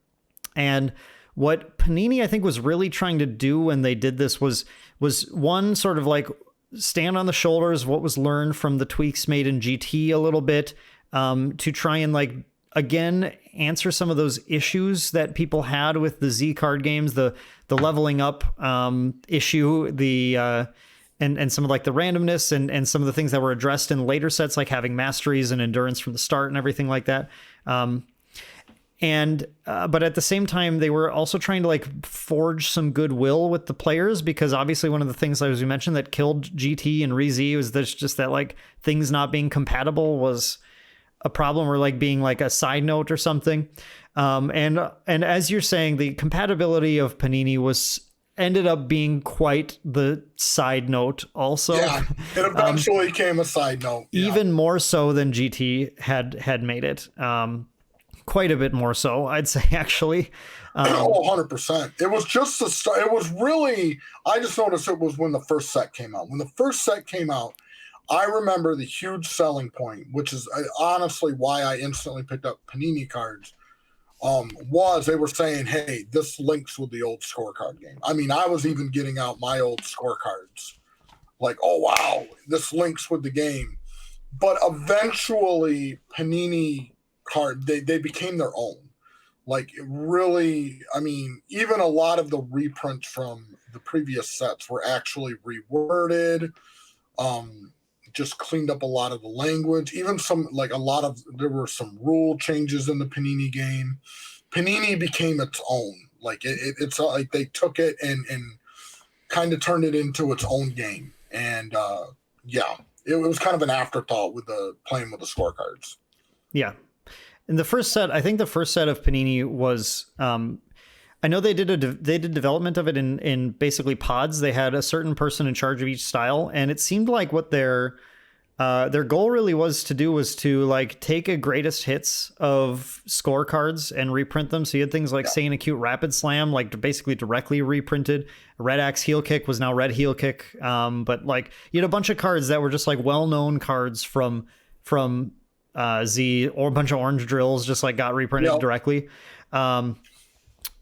And what Panini, I think, was really trying to do when they did this was one, sort of like stand on the shoulders of what was learned from the tweaks made in GT a little bit, to try and again, answer some of those issues that people had with the Z card games, the leveling up issue, and some of the randomness and some of the things that were addressed in later sets, like having masteries and endurance from the start and everything like that. But at the same time, they were also trying to forge some goodwill with the players, because obviously one of the things, as we mentioned, that killed GT and Re-Z was just that things not being compatible was a problem, or being a side note or something. And as you're saying, the compatibility of Panini ended up being quite the side note also. Yeah, it eventually became a side note. Yeah. Even more so than GT had made it. Quite a bit more so, I'd say, actually. 100%. It was just the start. It was really, I just noticed it was when the first set came out. When the first set came out, I remember the huge selling point, which is honestly why I instantly picked up Panini cards, was they were saying, hey, this links with the old scorecard game. I mean, I was even getting out my old scorecards. Oh, wow, this links with the game. But eventually, Panini card, they became their own. Really, I mean, even a lot of the reprints from the previous sets were actually reworded, just cleaned up a lot of the language, even some, there were some rule changes in the Panini game. Panini became its own. It's like they took it and kind of turned it into its own game. And it was kind of an afterthought with playing with the scorecards. Yeah. In the first set, I think the first set of Panini was, I know they did development of it in basically pods. They had a certain person in charge of each style, and it seemed like what their goal really was to take a greatest hits of scorecards and reprint them. So you had things like Saiyan Acute Rapid Slam, basically directly reprinted. Red Axe Heel Kick was now Red Heel Kick. But you had a bunch of cards that were just well-known cards from Z, or a bunch of Orange Drills just got reprinted directly.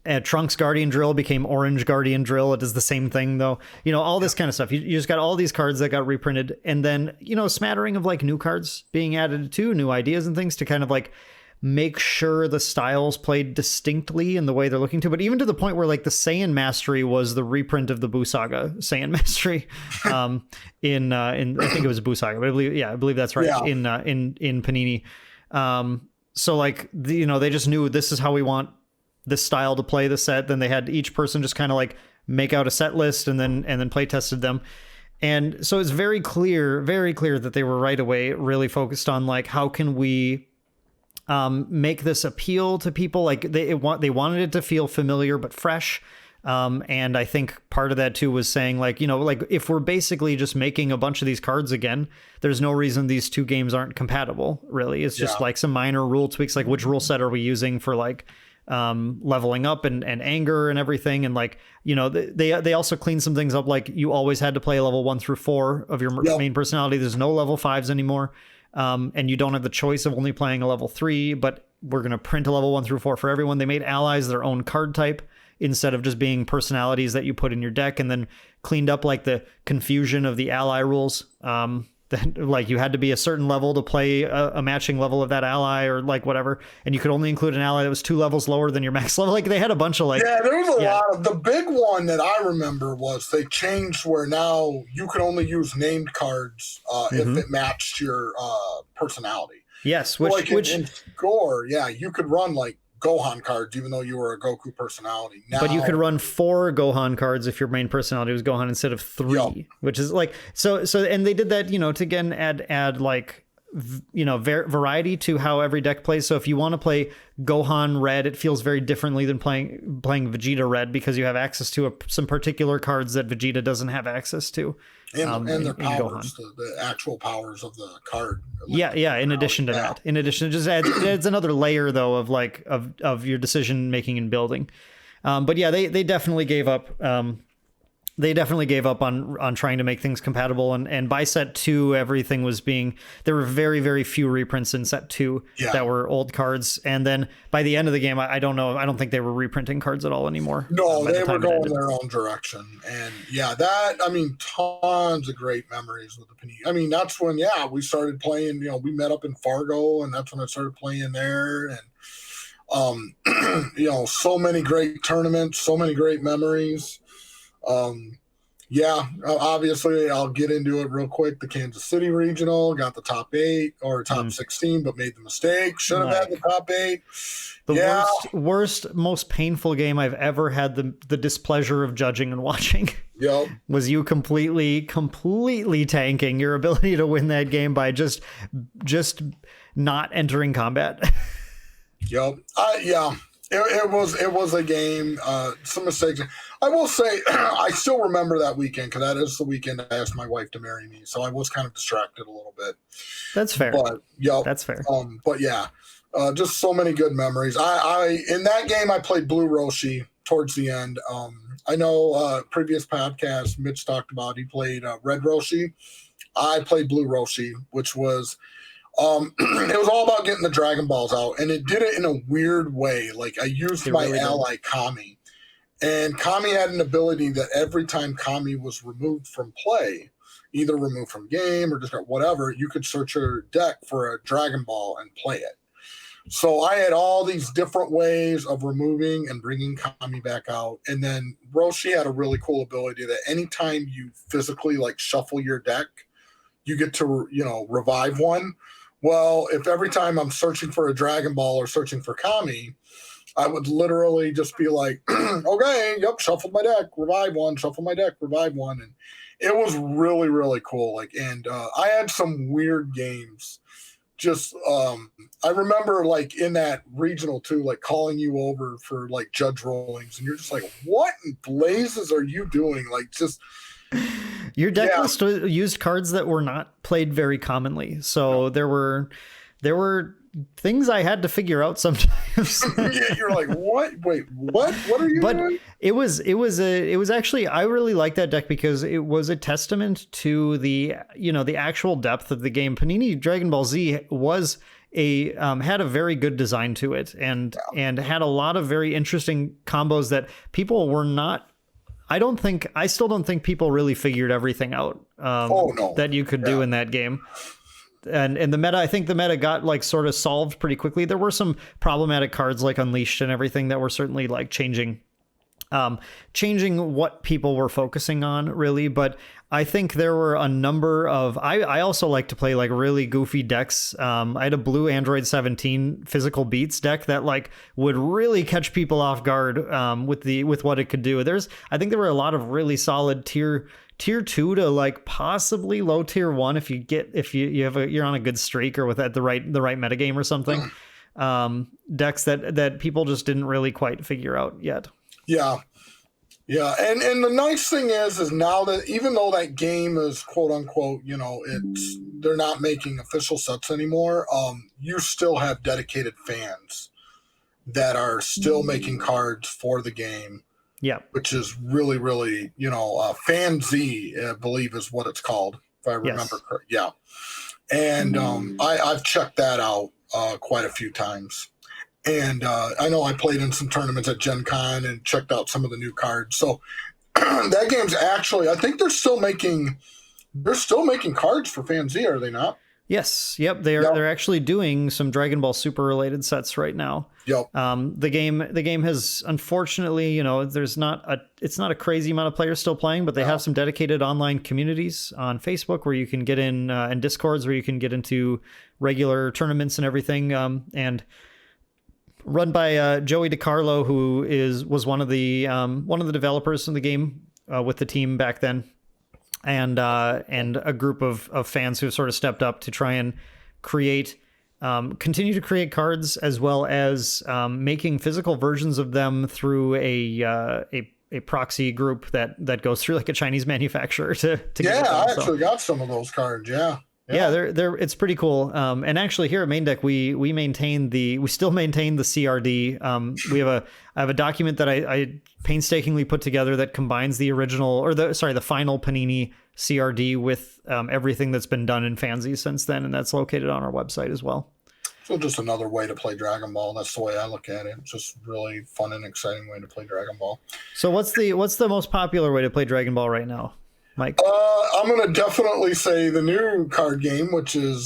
And Trunks Guardian Drill became Orange Guardian Drill. It does the same thing though. All this kind of stuff. You just got all these cards that got reprinted, and then, a smattering of new cards being added to, new ideas and things to kind of make sure the styles played distinctly in the way they're looking to. But even to the point where the Saiyan Mastery was the reprint of the Buu Saga Saiyan Mastery, in I think it was Buu Saga, but I believe that's right. Yeah. In Panini. So they just knew this is how we want this style to play the set. Then they had each person just kind of make out a set list and then play tested them. And so it's very clear that they were right away really focused on how can we make this appeal to people. Like they wanted it to feel familiar but fresh. And I think part of that too was saying like, like if we're basically just making a bunch of these cards again, there's no reason these two games aren't compatible, really. It's just like some minor rule tweaks, like which rule set are we using for like leveling up and anger and everything. And like, they also cleaned some things up. Like you always had to play level 1 through 4 of your main personality. There's no level 5s anymore. And you don't have the choice of only playing a level 3, but we're going to print a level 1 through 4 for everyone. They made allies their own card type, instead of just being personalities that you put in your deck, and then cleaned up like the confusion of the ally rules. That like you had to be a certain level to play a matching level of that ally or like whatever. And you could only include an ally that was 2 levels lower than your max level. Like they had a bunch of like, there was a lot of, the big one that I remember was they changed where now you could only use named cards if it matched your personality. Yes. Which like in Score, you could run like Gohan cards, even though you were a Goku personality. Now, but you could run 4 Gohan cards if your main personality was Gohan instead of 3, which is like, so, and they did that, to again, add like, variety to how every deck plays. So if you want to play Gohan Red, it feels very differently than playing Vegeta Red, because you have access to some particular cards that Vegeta doesn't have access to. And their powers, the actual powers of the card. Like in addition to that. In addition, it just adds another layer, though, of like of your decision making and building. But yeah, they definitely gave up. They definitely gave up on trying to make things compatible. And by set 2, everything was there were very, very few reprints in set 2 that were old cards. And then by the end of the game, I don't know. I don't think they were reprinting cards at all anymore. No, they were going their own direction. And tons of great memories with the Panini. I mean, that's when, we started playing, we met up in Fargo, and that's when I started playing there. And, so many great tournaments, so many great memories. Obviously I'll get into it real quick. The Kansas City Regional got the top 8 or top 16, but made the mistake. Should have had the top 8. The worst, most painful game I've ever had the displeasure of judging and watching. Was you completely tanking your ability to win that game by just not entering combat. It was a game, some mistakes. I will say, I still remember that weekend, because that is the weekend I asked my wife to marry me. So I was kind of distracted a little bit. That's fair. But that's fair. Just so many good memories. I in that game I played Blue Roshi towards the end. I know previous podcast Mitch talked about he played Red Roshi. I played Blue Roshi, which was. It was all about getting the Dragon Balls out, and it did it in a weird way. Like I used my ally Kami, and Kami had an ability that every time Kami was removed from play, either removed from game or just whatever, you could search your deck for a Dragon Ball and play it. So I had all these different ways of removing and bringing Kami back out. And then Roshi had a really cool ability that anytime you physically like shuffle your deck, you get to, revive one. Well, if every time I'm searching for a Dragon Ball or searching for Kami, I would literally just be like, okay, shuffled my deck, revive one, shuffle my deck, revive one. And it was really, really cool. I had some weird games. Just, I remember like in that regional too, like calling you over for like judge rollings, and you're just like, what in blazes are you doing? Like just... Your deck list used cards that were not played very commonly, so there were things I had to figure out sometimes. You're like, what? Wait, what? What are you doing? It was actually, I really liked that deck because it was a testament to the actual depth of the game. Panini Dragon Ball Z was had a very good design to it, and had a lot of very interesting combos that people were not. I still don't think people really figured everything out that you could do in that game. And the meta, I think the meta got like sort of solved pretty quickly. There were some problematic cards like Unleashed and everything that were certainly like changing what people were focusing on, really. But I think there were a number of, I also like to play like really goofy decks. I had a blue Android 17 physical beats deck that like would really catch people off guard with what it could do. I think there were a lot of really solid tier 2 to like possibly low tier 1 if you're on a good streak or with the right metagame or something. decks that people just didn't really quite figure out yet. Yeah. Yeah, and the nice thing is now that even though that game is quote unquote, they're not making official sets anymore, you still have dedicated fans that are still making cards for the game. Yeah, which is really, really, Fan Z, I believe is what it's called, if I remember correctly. Yeah, and I've checked that out quite a few times. And I know I played in some tournaments at Gen Con and checked out some of the new cards. So that game's actually, I think they're still making cards for Fan Z, are they not? Yes. Yep. They're actually doing some Dragon Ball Super related sets right now. Yep. The game has, unfortunately, it's not a crazy amount of players still playing, but they have some dedicated online communities on Facebook where you can get in, and Discords where you can get into regular tournaments and everything. And run by Joey DiCarlo, who was one of the developers in the game with the team back then, and a group of fans who sort of stepped up to try and continue to create cards, as well as making physical versions of them through a proxy group that goes through like a Chinese manufacturer to get I actually got some of those cards. Yeah, they're it's pretty cool. And actually here at Maindeck, we still maintain the CRD. I have a document that I painstakingly put together that combines the final Panini CRD with everything that's been done in Fanzy since then, and that's located on our website as well. So just another way to play Dragon Ball. That's the way I look at it. It's just really fun and exciting way to play Dragon Ball. So what's the most popular way to play Dragon Ball right now, Mike? I'm going to definitely say the new card game, which is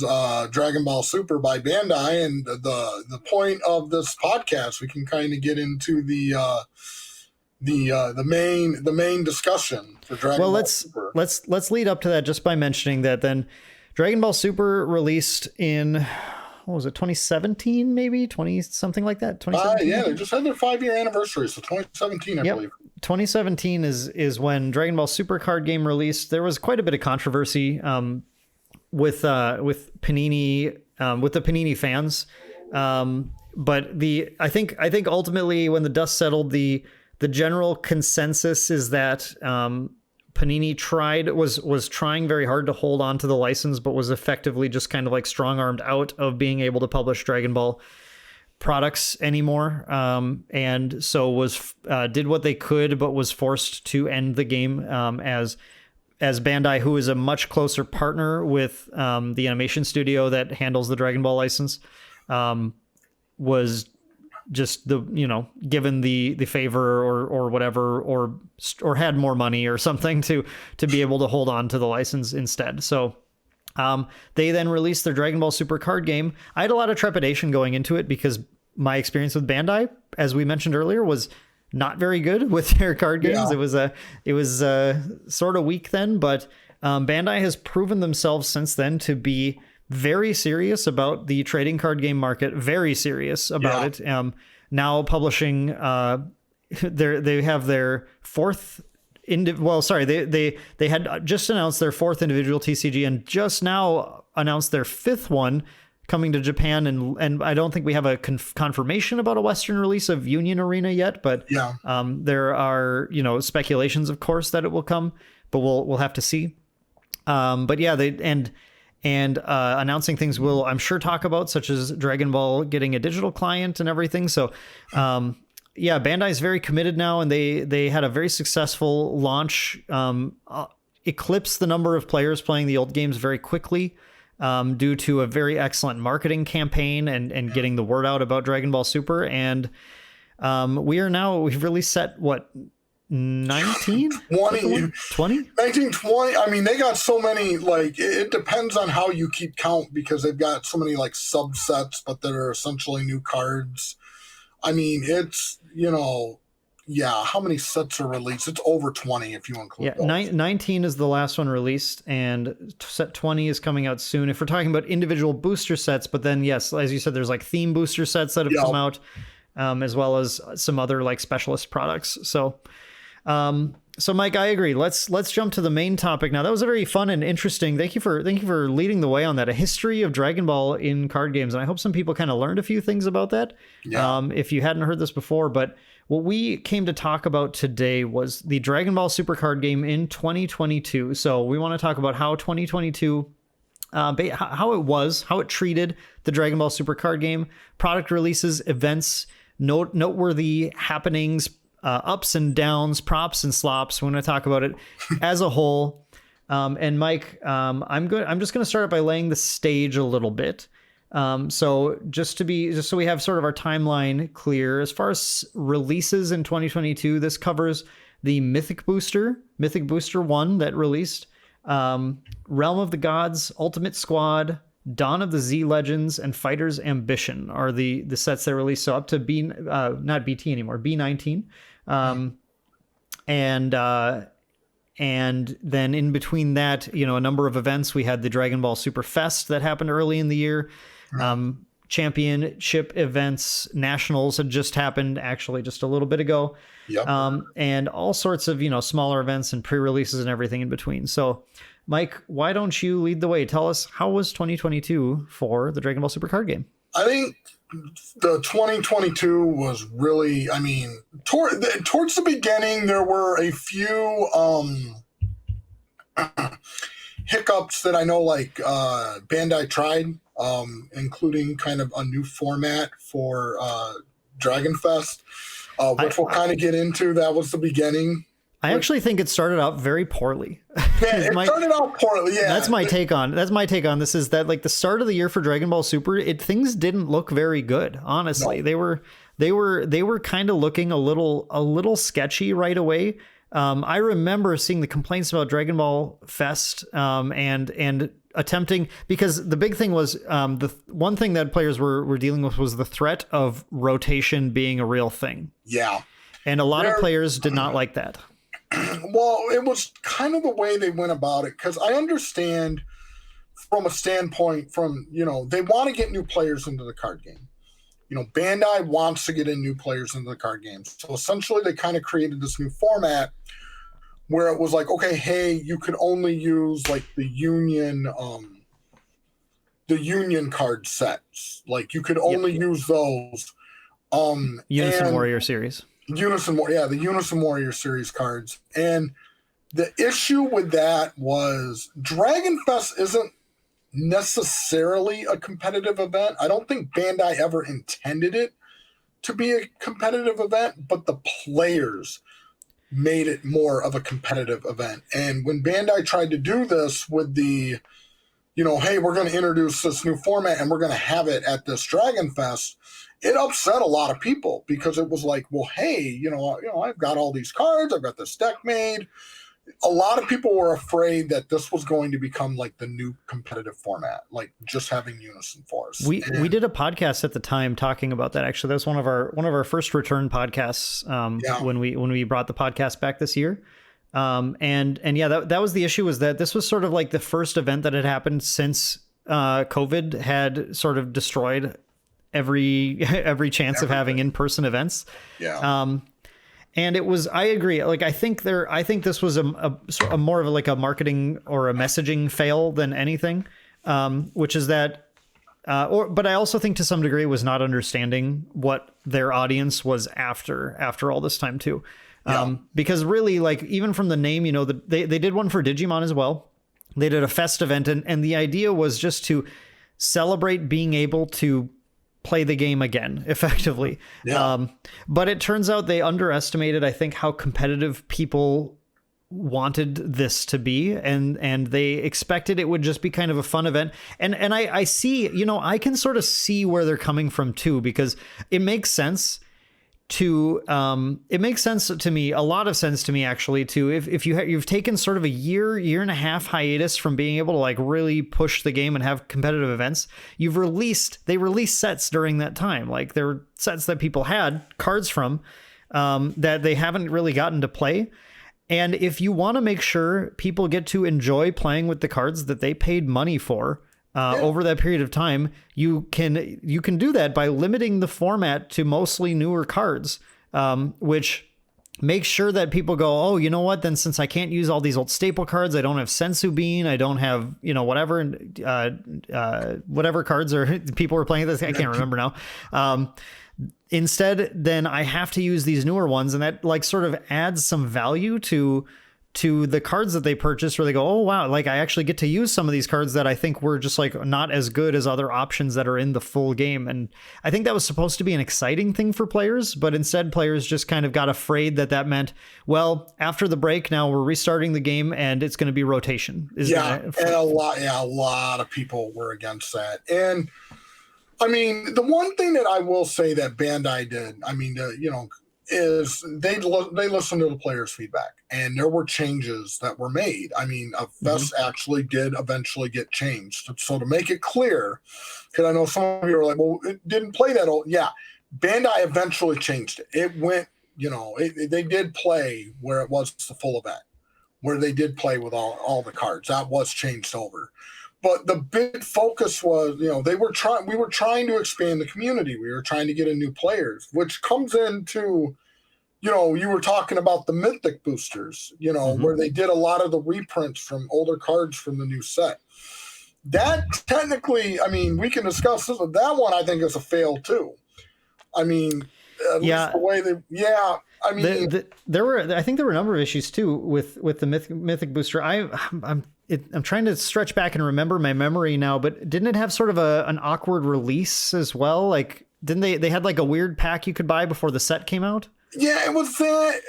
Dragon Ball Super by Bandai. And the point of this podcast, we can kind of get into the main discussion for Dragon Ball Super. Let's lead up to that just by mentioning that then Dragon Ball Super released in, what was it, 2017 maybe? 20 something like that? 2017? Yeah, they just had their 5-year anniversary, so 2017 I believe. 2017 is when Dragon Ball Super card game released. There was quite a bit of controversy with Panini, with the Panini fans. But I think ultimately when the dust settled, the general consensus is that Panini was trying very hard to hold on to the license, but was effectively just kind of like strong-armed out of being able to publish Dragon Ball products anymore, and so did what they could, but was forced to end the game as Bandai, who is a much closer partner with the animation studio that handles the Dragon Ball license, was just given the favor or whatever, or had more money or something to be able to hold on to the license instead. So they then released their Dragon Ball Super card game. I had a lot of trepidation going into it because my experience with Bandai, as we mentioned earlier, was not very good with their card games. Yeah. It was sort of weak then, but Bandai has proven themselves since then to be very serious about the trading card game market, very serious about it. Now publishing, they have their fourth. They had just announced their fourth individual TCG and just now announced their fifth one coming to Japan. And I don't think we have a confirmation about a Western release of Union Arena yet, but there are, speculations, of course, that it will come, but we'll have to see. But yeah, and announcing things we'll, I'm sure, talk about, such as Dragon Ball getting a digital client and everything. So, Bandai is very committed now, and they had a very successful launch, eclipsed the number of players playing the old games very quickly, due to a very excellent marketing campaign and getting the word out about Dragon Ball Super. And we've really set, what, 19 20 20 19 20. I mean, they got so many, like, it depends on how you keep count, because they've got so many like subsets, but that are essentially new cards. I mean, it's, how many sets are released? It's over 20 if you include those. 19 is the last one released, and set 20 is coming out soon. If we're talking about individual booster sets, but then yes, as you said, there's like theme booster sets that have come out, as well as some other like specialist products. So So Mike, I agree. Let's jump to the main topic now. That was a very fun and interesting. Thank you for leading the way on that. A history of Dragon Ball in card games, and I hope some people kind of learned a few things about that. Yeah. If you hadn't heard this before, but what we came to talk about today was the Dragon Ball Super card game in 2022. So we want to talk about how 2022, how it treated the Dragon Ball Super card game, product releases, events, noteworthy happenings, ups and downs, props and slops. We're going to talk about it as a whole. And Mike, I'm just going to start by laying the stage a little bit. So just so we have sort of our timeline clear, as far as releases in 2022, this covers the Mythic Booster 1 that released, Realm of the Gods, Ultimate Squad, Dawn of the Z Legends, and Fighter's Ambition are the sets that released. So up to not BT anymore, B19. And then in between that, a number of events. We had the Dragon Ball Super Fest that happened early in the year. Championship events, nationals had just happened actually just a little bit ago. Yep. And all sorts of, smaller events and pre-releases and everything in between. So Mike, why don't you lead the way? Tell us, how was 2022 for the Dragon Ball Super card game? I think the 2022 was really, towards the beginning, there were a few hiccups that I know, like Bandai tried, including kind of a new format for Dragon Fest, which we'll kind of get into. That was the beginning. I actually think it started out very poorly. Yeah, it started out poorly. Yeah, that's my take on this. Is that like the start of the year for Dragon Ball Super? Things didn't look very good. Honestly, no. They were kind of looking a little sketchy right away. I remember seeing the complaints about Dragon Ball Fest and attempting, because the big thing was the one thing that players were dealing with was the threat of rotation being a real thing. Yeah, and a lot of players did not like that. Well, it was kind of the way they went about it, because I understand from a standpoint they want to get new players into the card game. Bandai wants to get in new players into the card game. So essentially they kind of created this new format where it was like, okay, hey, you could only use like the Union card sets. Like you could only use those. Unison Warrior series. The Unison Warrior series cards. And the issue with that was Dragon Fest isn't necessarily a competitive event. I don't think Bandai ever intended it to be a competitive event, but the players made it more of a competitive event. And when Bandai tried to do this with the, hey, we're going to introduce this new format and we're going to have it at this Dragon Fest, it upset a lot of people, because it was like, well, hey, I've got all these cards, I've got this deck made. A lot of people were afraid that this was going to become like the new competitive format, like just having Unison Force. We did a podcast at the time talking about that. Actually, that was one of our first return podcasts when we brought the podcast back this year. That was the issue, was that this was sort of like the first event that had happened since COVID had sort of destroyed every chance of having in-person events. Yeah. And it was, I agree. Like, I think this was a more of like a marketing or a messaging fail than anything, which is that, but I also think to some degree it was not understanding what their audience was after all this time too. Because really, like, even from the name, they did one for Digimon as well. They did a fest event, and the idea was just to celebrate being able to play the game again effectively. But it turns out they underestimated, I think, how competitive people wanted this to be, and they expected it would just be kind of a fun event. And I see, I can sort of see where they're coming from too, because it makes sense to me, a lot of sense to me actually, to if you've taken sort of a year and a half hiatus from being able to like really push the game and have competitive events. They released sets during that time. Like, there were sets that people had cards from that they haven't really gotten to play. And if you want to make sure people get to enjoy playing with the cards that they paid money for over that period of time, you can do that by limiting the format to mostly newer cards, which make sure that people go, oh, you know what? Then since I can't use all these old staple cards, I don't have Sensu Bean, I don't have, whatever cards are people were playing this. I can't remember now. Instead, then I have to use these newer ones, and that like sort of adds some value to the cards that they purchase, where they go, oh wow, like I actually get to use some of these cards that I think were just like not as good as other options that are in the full game. And I think that was supposed to be an exciting thing for players, but instead players just kind of got afraid that meant, well, after the break, now we're restarting the game and it's going to be rotation. And a lot of people were against that. And I mean, the one thing that I will say that Bandai did, I mean, is they listened to the players' feedback, and there were changes that were made. I mean, a vest actually did eventually get changed. So to make it clear, because I know some of you are like, well, it didn't play that old. Yeah, Bandai eventually changed it. It went, they did play where it was the full event, where they did play with all the cards. That was changed over. But the big focus was, we were trying to expand the community. We were trying to get in new players, which comes into, you were talking about the Mythic boosters, where they did a lot of the reprints from older cards from the new set. That technically, I mean, we can discuss this, but that one I think is a fail too. I mean, at least the way I mean, I think there were a number of issues too with the Mythic booster. I'm trying to stretch back and remember my memory now, but didn't it have sort of an awkward release as well? Like, didn't they had like a weird pack you could buy before the set came out? Yeah, it was that.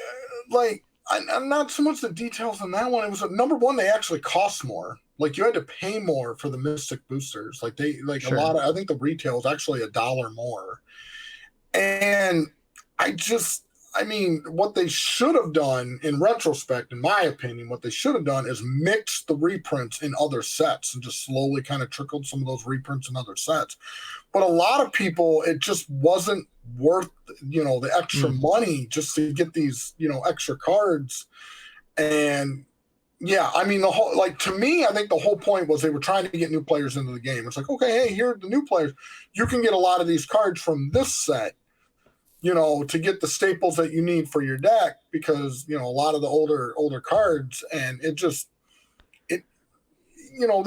Like, I'm not so much the details on that one. It was number one. They actually cost more. Like, you had to pay more for the Mystic boosters. Like Sure. A lot of. I think the retail is actually $1 more. And I mean, what they should have done in retrospect, in my opinion, what they should have done is mix the reprints in other sets and just slowly kind of trickled some of those reprints in other sets. But a lot of people, it just wasn't worth, the extra money just to get these, extra cards. And yeah, I mean, to me, I think the whole point was they were trying to get new players into the game. It's like, okay, hey, here are the new players. You can get a lot of these cards from this set, to get the staples that you need for your deck, because, a lot of the older cards, and they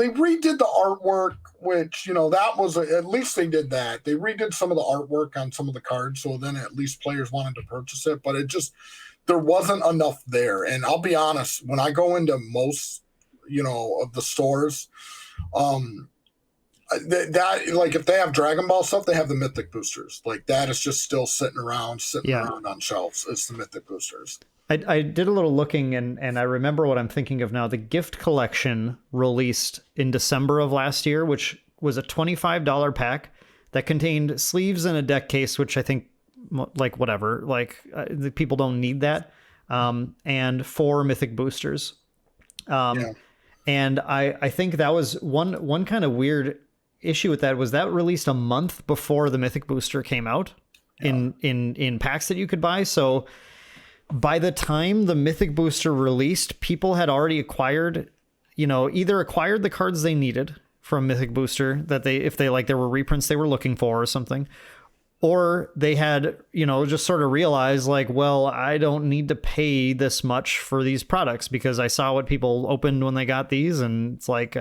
redid the artwork, which, that was, at least they did that. They redid some of the artwork on some of the cards. So then at least players wanted to purchase it, but there wasn't enough there. And I'll be honest, when I go into most, of the stores, that like if they have Dragon Ball stuff, they have the Mythic boosters. Like that is just still sitting around on shelves. It's the Mythic boosters. I did a little looking and I remember what I'm thinking of now. The gift collection released in December of last year, which was a $25 pack that contained sleeves and a deck case, which I think like whatever, the people don't need that. And 4 Mythic boosters. And I think that was one kind of weird issue with that was that released a month before the Mythic booster came out in packs that you could buy. So by the time the Mythic booster released, people had already acquired, either acquired the cards they needed from Mythic booster that there were reprints they were looking for or something, or they had, just sort of realized like, well, I don't need to pay this much for these products because I saw what people opened when they got these. And it's like,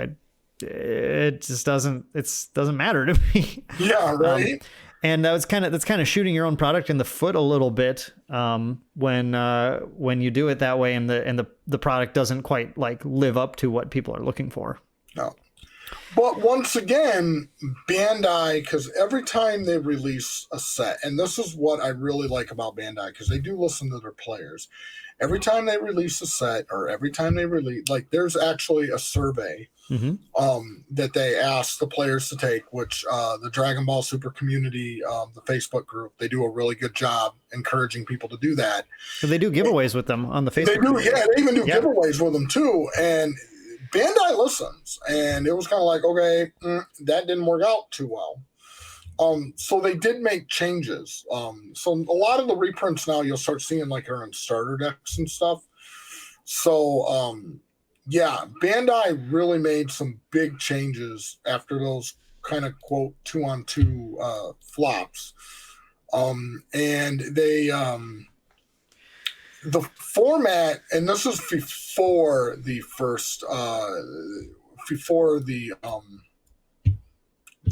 it just doesn't matter to me. Yeah. Right. And that's kind of shooting your own product in the foot a little bit when you do it that way, and the product doesn't quite like live up to what people are looking for. No. But once again, Bandai, because every time they release a set, and this is what I really like about Bandai, because they do listen to their players. Every time they release a set, or every time they release, like there's actually a survey that they ask the players to take, which the Dragon Ball Super community, the Facebook group, they do a really good job encouraging people to do that. So they do giveaways with them on the Facebook. They do, group. Yeah, they even do giveaways with them too. And Bandai listens, and it was kind of like, okay, that didn't work out too well. So they did make changes. So a lot of the reprints now you'll start seeing like are in starter decks and stuff. So yeah, Bandai really made some big changes after those kind of quote 2-on-2 flops. And they the format, and this is before the first, before the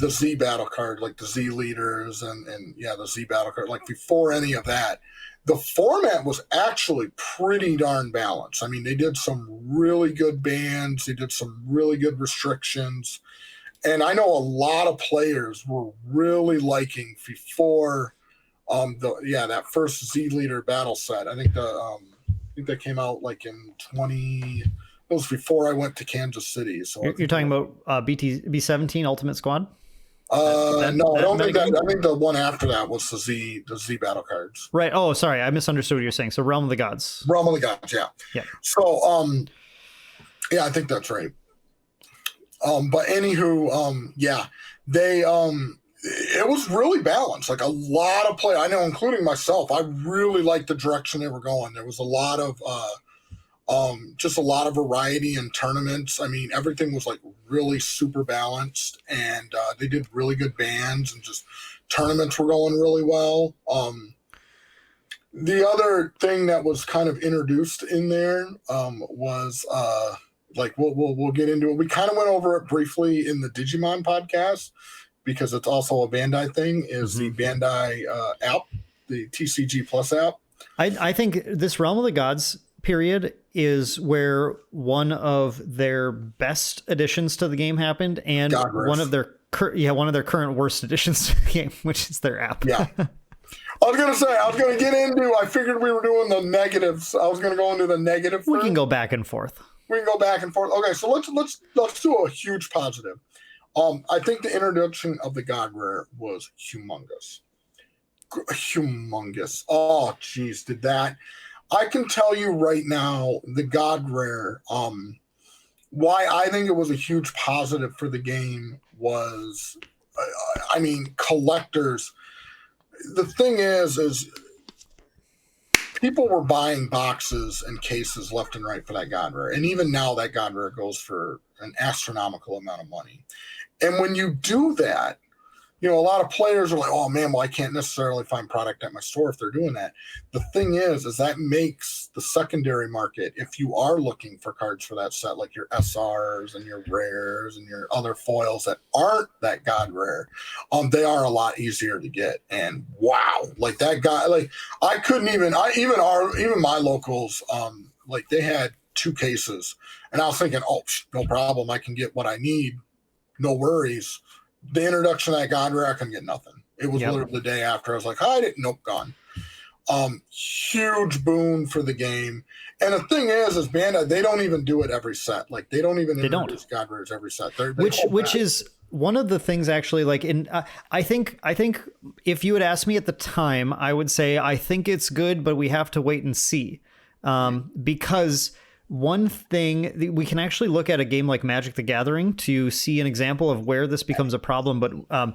Z battle card, like the Z leaders and the Z battle card, like before any of that, the format was actually pretty darn balanced. I mean, they did some really good bans, they did some really good restrictions, and I know a lot of players were really liking before that first Z leader battle set. I think that came out like in 20. It was before I went to Kansas City. So you're talking about B17 Ultimate Squad? No, I don't think that. I think the one after that was the Z battle cards. Right. Oh, sorry, I misunderstood what you're saying. So Realm of the Gods. Realm of the Gods, yeah. Yeah. So, yeah, I think that's right. But anywho, they it was really balanced. Like a lot of play. I know, including myself. I really liked the direction they were going. There was a lot of just a lot of variety in tournaments. I mean, everything was like really super balanced, and they did really good bans, and just tournaments were going really well. The other thing that was kind of introduced in there was like we'll get into it. We kind of went over it briefly in the Digimon podcast because it's also a Bandai thing. Is the Bandai app, the TCG Plus app? I think this Realm of the Gods period is where one of their best additions to the game happened, and one of their current worst additions to the game, which is their app. Yeah. I was going to get into, I figured we were doing the negatives. I was going to go into the negative first. We can go back and forth. Okay, so let's do a huge positive. I think the introduction of the God Rare was humongous. Oh, geez, did that. I can tell you right now, the God Rare, why I think it was a huge positive for the game was, I mean, collectors. The thing is people were buying boxes and cases left and right for that God Rare. And even now that God Rare goes for an astronomical amount of money. And when you do that, you know, a lot of players are like, oh man, well, I can't necessarily find product at my store if they're doing that. The thing is that makes the secondary market, if you are looking for cards for that set, like your SRs and your rares and your other foils that aren't that God Rare, they are a lot easier to get. And wow, like that guy, like I couldn't even, even my locals, like they had 2 cases, and I was thinking, oh, no problem, I can get what I need, no worries. The introduction of that God Rare, I couldn't get nothing. It was literally the day after. I was like, nope, gone. Huge boon for the game. And the thing is Bandai, they don't even do it every set. Like they don't even introduce God Rares every set. Which is one of the things actually, like in, I think if you had asked me at the time, I would say, I think it's good, but we have to wait and see. Because one thing, we can actually look at a game like Magic the Gathering to see an example of where this becomes a problem. But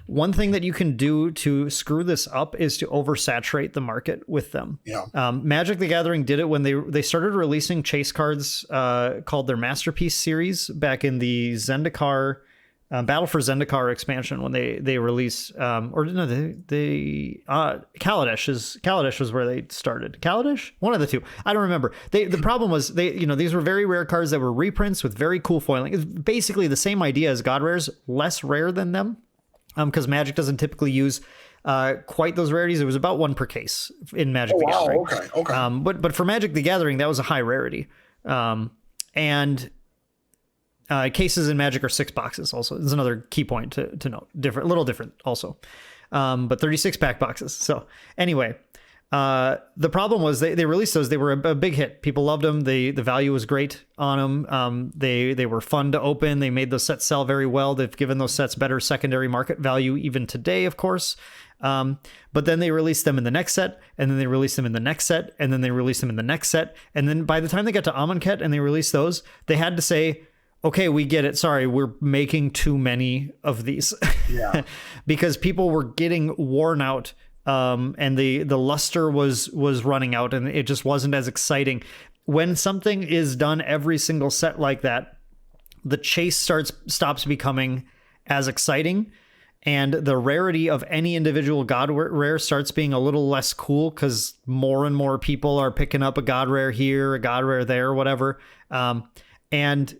one thing that you can do to screw this up is to oversaturate the market with them. Yeah. Magic the Gathering did it when they started releasing chase cards called their Masterpiece series back in the Zendikar Battle for Zendikar expansion, when they released Kaladesh was where they started. Kaladesh? One of the two. I don't remember. The problem was these were very rare cards that were reprints with very cool foiling. It's basically the same idea as God Rares, less rare than them. Because Magic doesn't typically use quite those rarities. It was about 1 per case in Magic the Gathering. Okay. But for Magic the Gathering, that was a high rarity. And cases in Magic are 6 boxes. Also, there's another key point to note. A little different also, but 36 pack boxes. So anyway, the problem was they released those. They were a big hit. People loved them. The value was great on them. They were fun to open. They made those sets sell very well. They've given those sets better secondary market value even today, of course. But then they released them in the next set, and then they released them in the next set, and then they released them in the next set. And then by the time they got to Amonkhet and they released those, they had to say, okay, we get it. Sorry, we're making too many of these. Yeah. Because people were getting worn out, and the luster was running out, and it just wasn't as exciting. When something is done every single set like that, the chase stops becoming as exciting, and the rarity of any individual god rare starts being a little less cool because more and more people are picking up a god rare here, a god rare there, whatever. And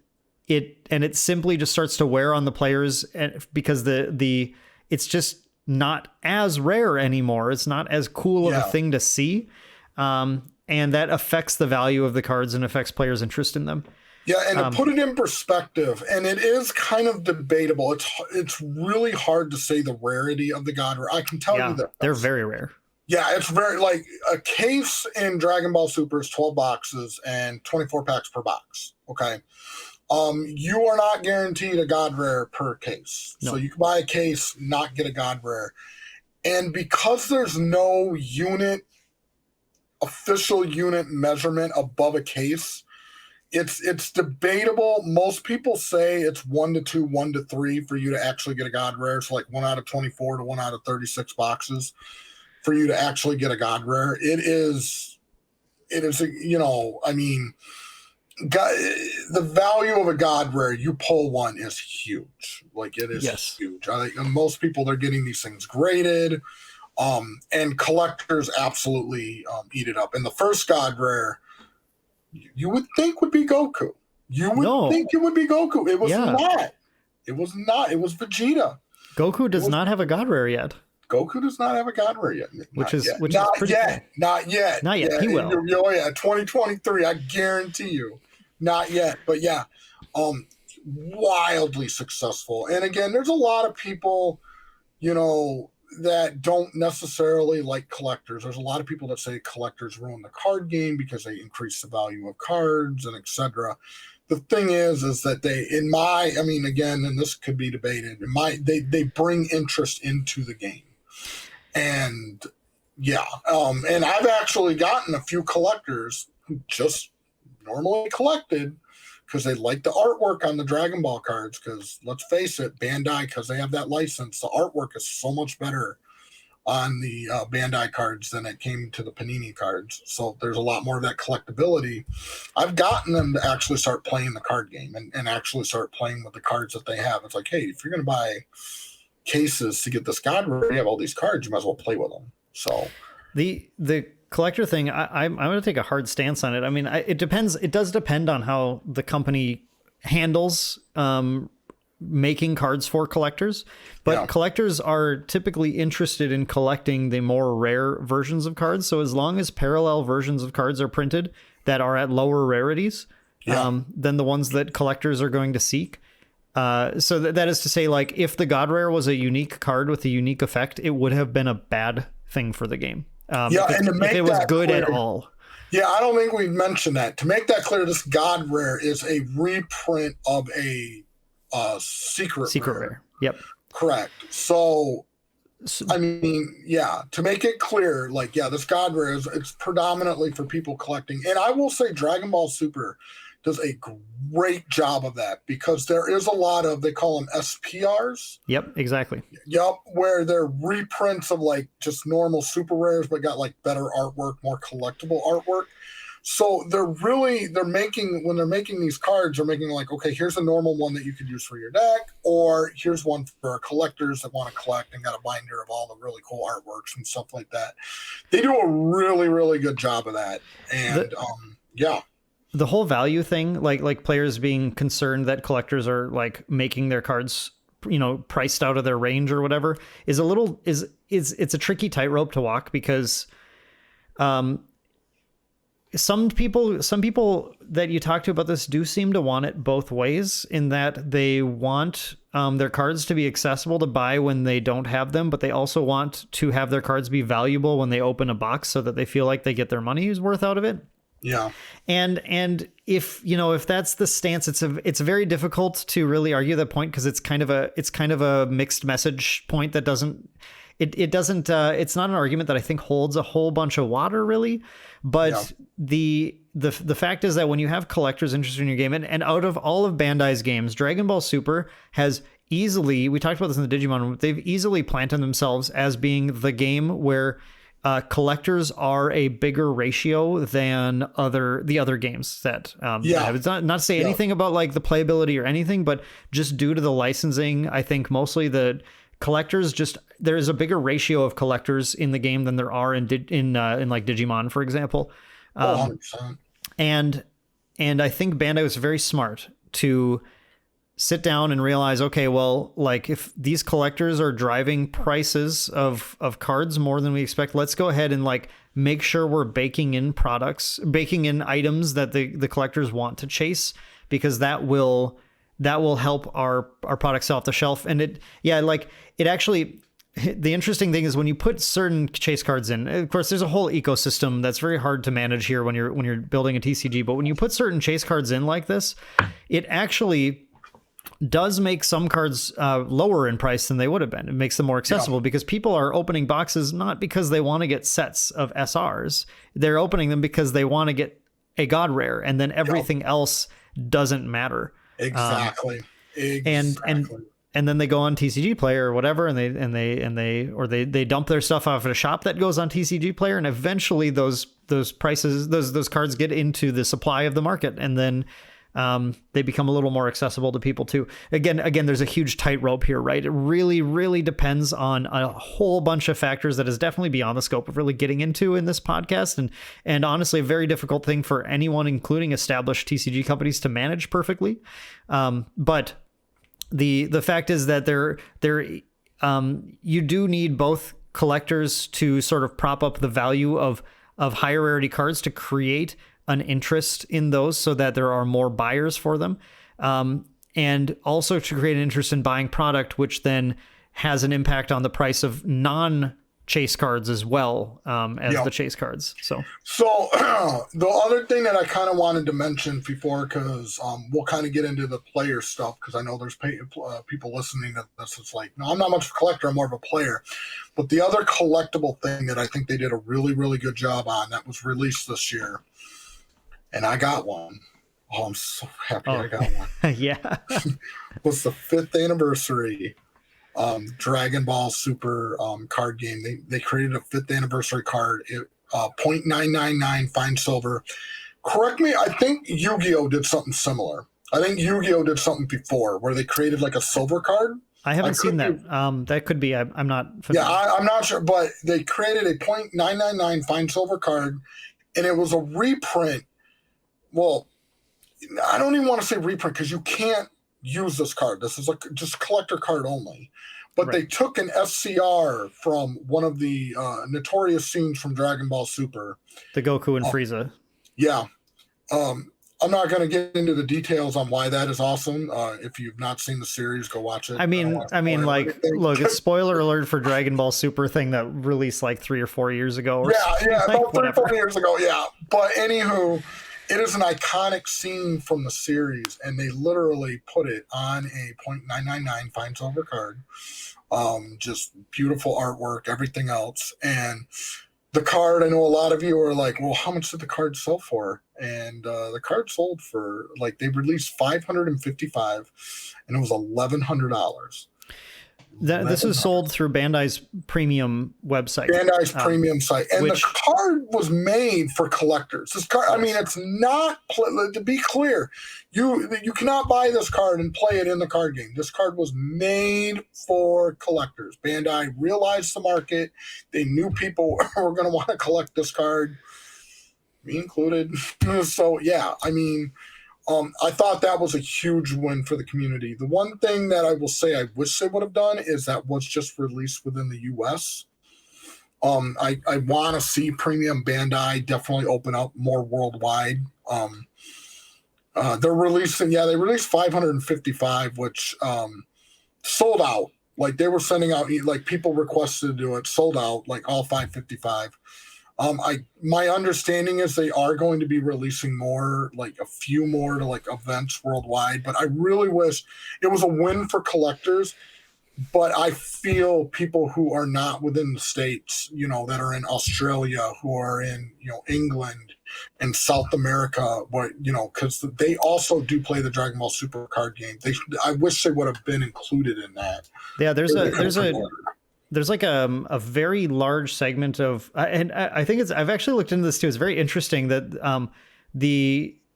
it simply just starts to wear on the players, because it's just not as rare anymore. It's not as cool of a thing to see. And that affects the value of the cards and affects players' interest in them. Yeah, and to put it in perspective, and it is kind of debatable. It's really hard to say the rarity of the god rare. I can tell you that they're very rare. Yeah, it's very, like, a case in Dragon Ball Super is 12 boxes and 24 packs per box. Okay. You are not guaranteed a god rare per case. No. So you can buy a case, not get a god rare. And because there's no official unit measurement above a case, it's debatable. Most people say it's 1 to 2, 1 to 3 for you to actually get a god rare. So like 1 out of 24 to 1 out of 36 boxes for you to actually get a god rare. It is, I mean, the value of a god rare, you pull one, is huge. Like, it is huge. I think most people, they're getting these things graded, and collectors absolutely eat it up. And the first god rare, you would think would be Goku. You would think it would be Goku. It was not. It was not. It was Vegeta. Goku does not have a god rare yet. Goku does not have a god rare yet. Which is not yet. Not yet. Not yet. He will. Oh yeah, 2023. I guarantee you. Not yet. But yeah, wildly successful. And again, there's a lot of people, that don't necessarily like collectors. There's a lot of people that say collectors ruin the card game because they increase the value of cards and etc. The thing is that again, and this could be debated, they bring interest into the game. And and I've actually gotten a few collectors who just normally collected because they like the artwork on the Dragon Ball cards. Because let's face it, Bandai, because they have that license, the artwork is so much better on the Bandai cards than it came to the Panini cards. So there's a lot more of that collectability. I've gotten them to actually start playing the card game and actually start playing with the cards that they have. It's like, hey, if you're going to buy cases to get this god rare, you have all these cards, you might as well play with them. So the collector thing, I'm going to take a hard stance on it. I mean, it depends. It does depend on how the company handles making cards for collectors. But collectors are typically interested in collecting the more rare versions of cards. So as long as parallel versions of cards are printed that are at lower rarities than the ones that collectors are going to seek. So that is to say, like, if the god rare was a unique card with a unique effect, it would have been a bad thing for the game. If it was good at all. Yeah, I don't think we mentioned that. To make that clear, this god rare is a reprint of a secret rare. Yep. Correct. So I mean, to make it clear, like, this god rare it's predominantly for people collecting. And I will say Dragon Ball Super does a great job of that, because there is a lot of, they call them SPRs. Yep, exactly. Yep, where they're reprints of like just normal super rares, but got like better artwork, more collectible artwork. So when they're making these cards, they're making like, okay, here's a normal one that you could use for your deck, or here's one for collectors that want to collect and got a binder of all the really cool artworks and stuff like that. They do a really, really good job of that. And the whole value thing, like players being concerned that collectors are like making their cards, priced out of their range or whatever, is it's a tricky tightrope to walk, because some people that you talk to about this do seem to want it both ways, in that they want their cards to be accessible to buy when they don't have them, but they also want to have their cards be valuable when they open a box, so that they feel like they get their money's worth out of it. Yeah. And if that's the stance, it's very difficult to really argue that point, because it's kind of a mixed message point that doesn't it's not an argument that I think holds a whole bunch of water, really. But the fact is that when you have collectors interested in your game, and out of all of Bandai's games, Dragon Ball Super has easily, we talked about this in the Digimon, they've easily planted themselves as being the game where collectors are a bigger ratio than the other games that it's not to say anything about like the playability or anything, but just due to the licensing, I think mostly the collectors there is a bigger ratio of collectors in the game than there are in like Digimon, for example. 100%. And I think Bandai was very smart to sit down and realize, okay, well, like if these collectors are driving prices of cards more than we expect, let's go ahead and like make sure we're baking in items that the collectors want to chase, because that will help our products sell off the shelf. And it actually, the interesting thing is when you put certain chase cards in, of course, there's a whole ecosystem that's very hard to manage here when you're building a TCG. But when you put certain chase cards in like this, it actually does make some cards lower in price than they would have been. It makes them more accessible because people are opening boxes not because they want to get sets of SRs. They're opening them because they want to get a God Rare, and then everything else doesn't matter. Exactly. And then they go on TCG Player or whatever, and they dump their stuff off at a shop that goes on TCG Player, and eventually those prices, those cards get into the supply of the market, and then they become a little more accessible to people too. Again, there's a huge tightrope here, right? It really, really depends on a whole bunch of factors that is definitely beyond the scope of really getting into in this podcast, and honestly, a very difficult thing for anyone, including established TCG companies, to manage perfectly. But the fact is that you do need both collectors to sort of prop up the value of higher rarity cards to create an interest in those so that there are more buyers for them. And also to create an interest in buying product, which then has an impact on the price of non-chase cards as well as the chase cards. So the other thing that I kind of wanted to mention before, because we'll kind of get into the player stuff, because I know there's people listening to this. It's like, no, I'm not much of a collector, I'm more of a player. But the other collectible thing that I think they did a really, really good job on that was released this year, and I got one. Oh, I'm so happy I got one. Yeah. Was the 5th anniversary Dragon Ball Super card game. They created a 5th anniversary card, 0.999 fine silver. Correct me, I think Yu-Gi-Oh! Did something similar. I think Yu-Gi-Oh! Did something before where they created like a silver card. I haven't seen that. That could be. I'm not familiar. Yeah, I'm not sure, but they created a 0.999 fine silver card, and it was a reprint. Well, I don't even want to say reprint because you can't use this card. This is like just collector card only. But They took an SCR from one of the notorious scenes from Dragon Ball Super. The Goku and Frieza. Yeah. I'm not going to get into the details on why that is awesome. If you've not seen the series, go watch it. I mean, like, look, it's spoiler alert for Dragon Ball Super thing that released like 3 or 4 years ago. Or yeah, like, about 3 or 4 years ago. Yeah. But anywho, it is an iconic scene from the series, and they literally put it on a 0.999 fine silver card. Just beautiful artwork, everything else. And the card, I know a lot of you are like, well, how much did the card sell for? And the card sold for, like, they released 555, and it was $1,100. This is sold through Bandai's premium website. Bandai's premium site. And the card was made for collectors. This card, I mean, it's not, to be clear, you cannot buy this card and play it in the card game. This card was made for collectors. Bandai realized the market. They knew people were going to want to collect this card, me included. So, yeah, I mean, I thought that was a huge win for the community. The one thing that I will say I wish they would have done is that was just released within the U.S. I want to see Premium Bandai definitely open up more worldwide. They're releasing, they released 555, which sold out. Like, they were sending out, like, people requested to do it, sold out, like, all 555. My understanding is they are going to be releasing more, like a few more to like events worldwide, but I really wish it was a win for collectors. But I feel people who are not within the States, that are in Australia, who are in, England and South America, but, because they also do play the Dragon Ball Super card game. I wish they would have been included in that. Yeah, there's like a very large segment of, and I think I've actually looked into this too. It's very interesting that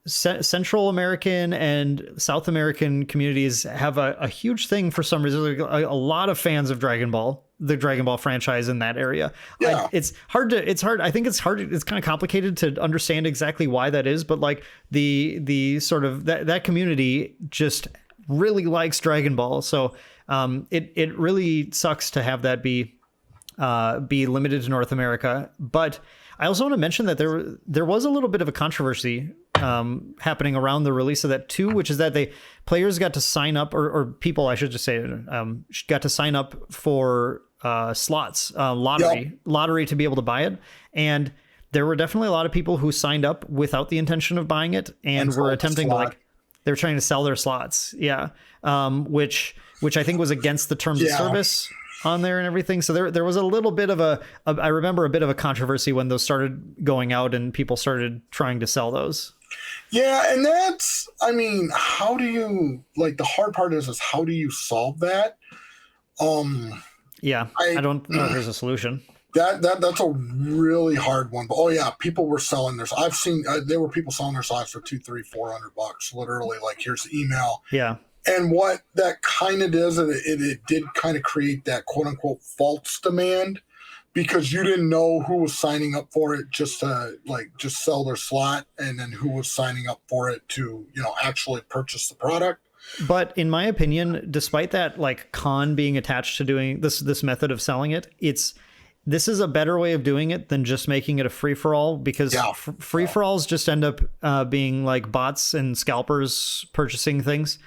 Central American and South American communities have a huge thing for some reason. Like a lot of fans of Dragon Ball, the Dragon Ball franchise in that area. Yeah. It's hard. I think it's hard. It's kind of complicated to understand exactly why that is. But like the sort of that community just really likes Dragon Ball. So it really sucks to have that be limited to North America. But I also want to mention that there was a little bit of a controversy happening around the release of that too, which is that players got to sign up, or people, I should just say, got to sign up for slots, lottery to be able to buy it. And there were definitely a lot of people who signed up without the intention of buying it and were attempting to they were trying to sell their slots. Yeah. Which I think was against the terms of service on there and everything. So there was a little bit of I remember a bit of a controversy when those started going out and people started trying to sell those. Yeah. And how do you, like, the hard part is how do you solve that? Yeah. I don't know if there's a solution. That's a really hard one. But people were selling theirs. I've seen there were people selling their slots for $200-$400, literally. Like, here's the email. Yeah. And what that kind of does, it did kind of create that quote unquote false demand, because you didn't know who was signing up for it just to just sell their slot, and then who was signing up for it to, actually purchase the product. But in my opinion, despite that con being attached to doing this method of selling it, this is a better way of doing it than just making it a free-for-all, because free-for-alls just end up being like bots and scalpers purchasing things.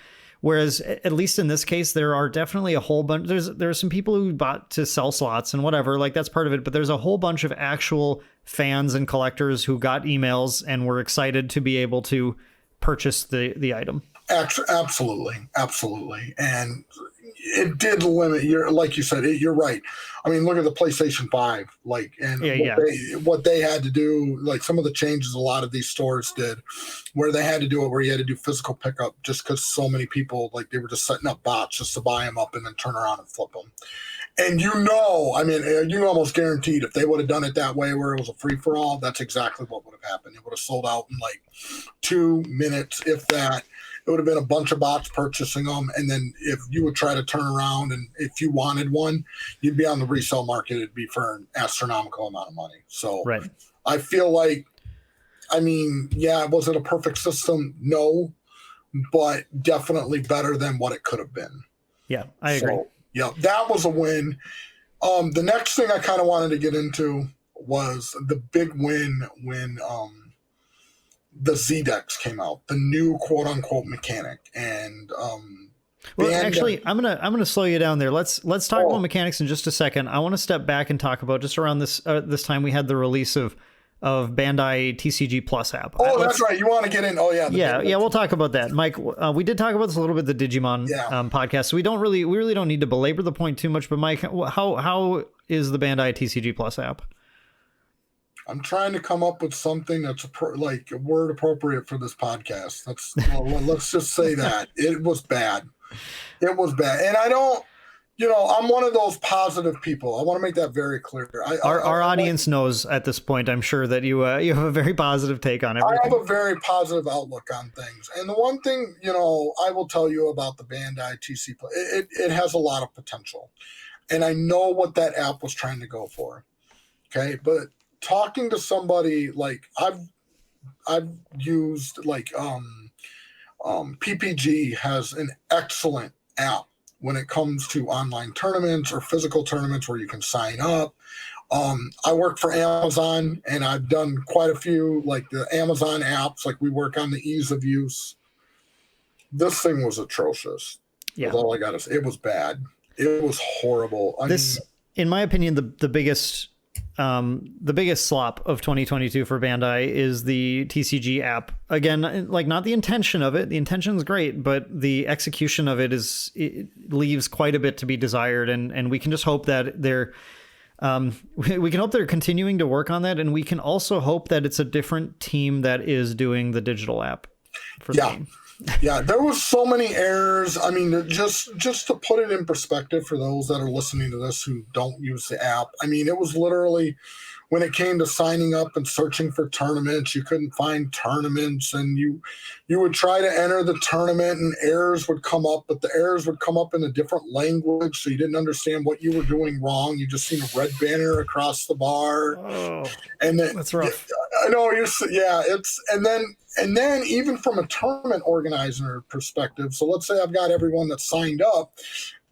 Whereas at least in this case, there are definitely a whole bunch. There's some people who bought to sell slots and whatever, that's part of it. But there's a whole bunch of actual fans and collectors who got emails and were excited to be able to purchase the item. Absolutely. And it did limit like you said, you're right. I mean, look at the PlayStation 5, what they had to do, some of the changes a lot of these stores did, where they had to do it, where you had to do physical pickup, just because so many people, they were just setting up bots just to buy them up and then turn around and flip them. And you almost guaranteed if they would have done it that way, where it was a free for all, that's exactly what would have happened. It would have sold out in 2 minutes, if that. It would have been a bunch of bots purchasing them. And then if you would try to turn around and if you wanted one, you'd be on the resale market. It'd be for an astronomical amount of money. So right. I feel was it a perfect system? No, but definitely better than what it could have been. Yeah, I agree. Yeah, that was a win. The next thing I kind of wanted to get into was the big win when the Z-Decks came out, the new quote unquote mechanic. And actually, I'm gonna slow you down there. Let's talk about mechanics in just a second. I want to step back and talk about just around this time we had the release of Bandai TCG Plus app. That's right. You want to get in? Yeah. We'll talk about that, Mike. We did talk about this a little bit the Digimon podcast, so we really don't need to belabor the point too much. But Mike, how is the Bandai TCG Plus app? I'm trying to come up with something that's a word appropriate for this podcast. Let's just say that it was bad. It was bad, and I don't. I'm one of those positive people. I want to make that very clear. Our audience knows at this point, I'm sure, that you have a very positive take on everything. I have a very positive outlook on things. And the one thing, I will tell you about the Bandai TC, it has a lot of potential. And I know what that app was trying to go for. Okay. But talking to somebody I've used PPG has an excellent app when it comes to online tournaments or physical tournaments where you can sign up. I work for Amazon, and I've done quite a few, the Amazon apps. We work on the ease of use. This thing was atrocious. Yeah. That's all I got to say. It was bad. It was horrible. In my opinion, the biggest slop of 2022 for Bandai is the TCG app. Again, not the intention of it. The intention is great, but the execution of it leaves quite a bit to be desired. And we can just hope that we can hope they're continuing to work on that. And we can also hope that it's a different team that is doing the digital app for the game. Yeah, there was so many errors. I mean, just to put it in perspective for those that are listening to this who don't use the app, it was literally when it came to signing up and searching for tournaments, you couldn't find tournaments, and you would try to enter the tournament and errors would come up, but the errors would come up in a different language, so you didn't understand what you were doing wrong. You just seen a red banner across the bar. Oh, and then, that's rough. I know and then even from a tournament organizer perspective, so let's say I've got everyone that signed up,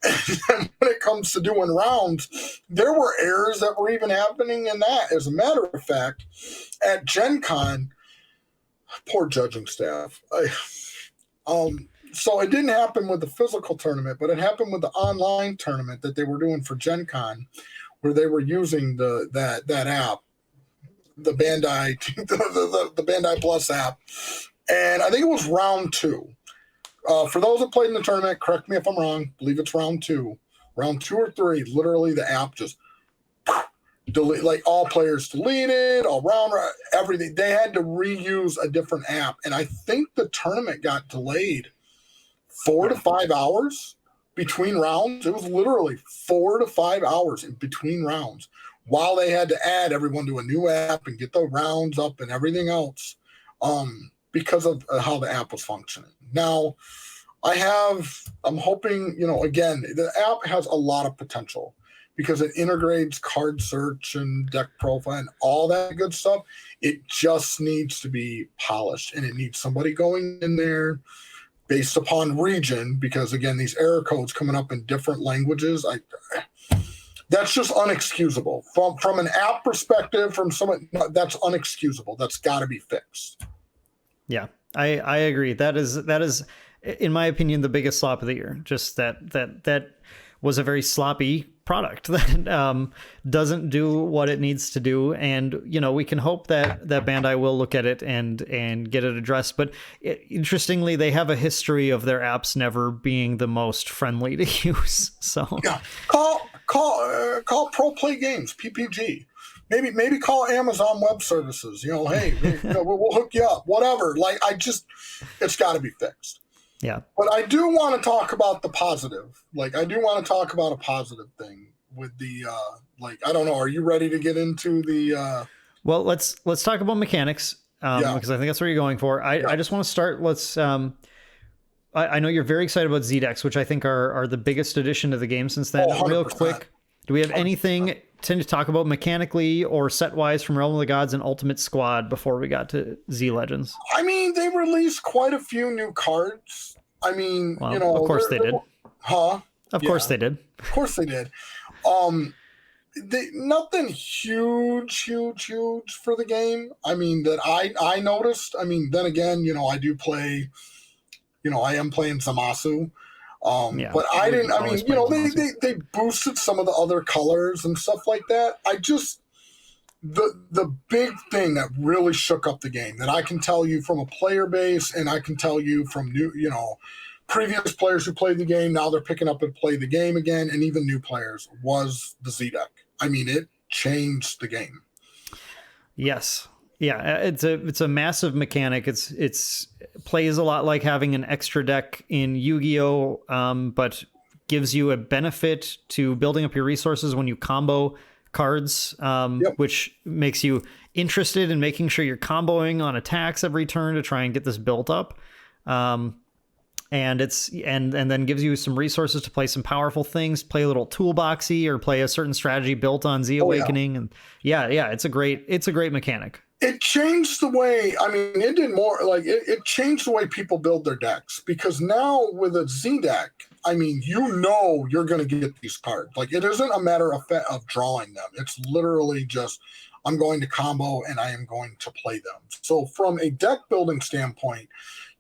and when it comes to doing rounds, there were errors that were even happening in that. As a matter of fact, at Gen Con, poor judging staff. So it didn't happen with the physical tournament, but it happened with the online tournament that they were doing for Gen Con, where they were using that app, the Bandai the Bandai Plus app, and I think it was round 2. For those that played in the tournament, correct me if I'm wrong, I believe it's round 2 or 3. Literally, the app just delete, like all players deleted, all round, everything. They had to reuse a different app, and I think the tournament got delayed 4 to 5 hours between rounds. It was literally 4 to 5 hours in between rounds, while they had to add everyone to a new app and get the rounds up and everything else, because of how the app was functioning. Now, I'm hoping, again, the app has a lot of potential because it integrates card search and deck profile and all that good stuff. It just needs to be polished, and it needs somebody going in there based upon region, because, again, these error codes coming up in different languages, that's just unexcusable. From an app perspective, from someone, that's unexcusable. That's got to be fixed. Yeah, I agree. That is, in my opinion, the biggest slop of the year. Just that was a very sloppy product that doesn't do what it needs to do. And, we can hope that Bandai will look at it and get it addressed. But interestingly, they have a history of their apps never being the most friendly to use. So yeah, call Pro Play Games, PPG. Maybe call Amazon Web Services. Hey, we'll hook you up. Whatever. It's got to be fixed. Yeah. But I do want to talk about the positive. I do want to talk about a positive thing with the I don't know. Are you ready to get into the? Well, let's talk about mechanics because I think that's what you're going for. I just want to start. Let's. I know you're very excited about Z-Decks, which I think are the biggest addition to the game since then. Oh, real quick, do we have anything to talk about mechanically or set-wise from Realm of the Gods and Ultimate Squad before we got to Z Legends? I mean, they released quite a few new cards. I mean, of course they did. Huh? Of course they did. Of course they did. Nothing huge for the game. I mean, that I noticed. I mean, then again, I do play. I am playing Zamasu. But I didn't. I mean, they boosted some of the other colors and stuff like that. The big thing that really shook up the game, that I can tell you from a player base, and I can tell you from previous players who played the game, now they're picking up and play the game again, and even new players, was the Z-Deck. I mean, it changed the game. Yes. Yeah, it's a massive mechanic. It's plays a lot like having an extra deck in Yu-Gi-Oh, but gives you a benefit to building up your resources when you combo cards, which makes you interested in making sure you're comboing on attacks every turn to try and get this built up. And then gives you some resources to play some powerful things, play a little toolboxy, or play a certain strategy built on Z Awakening. And it's a great mechanic. It changed the way, I mean, it did more, it changed the way people build their decks, because now with a Z deck, I mean, you're going to get these cards. It isn't a matter of drawing them. It's literally just, I'm going to combo and I am going to play them. So from a deck building standpoint,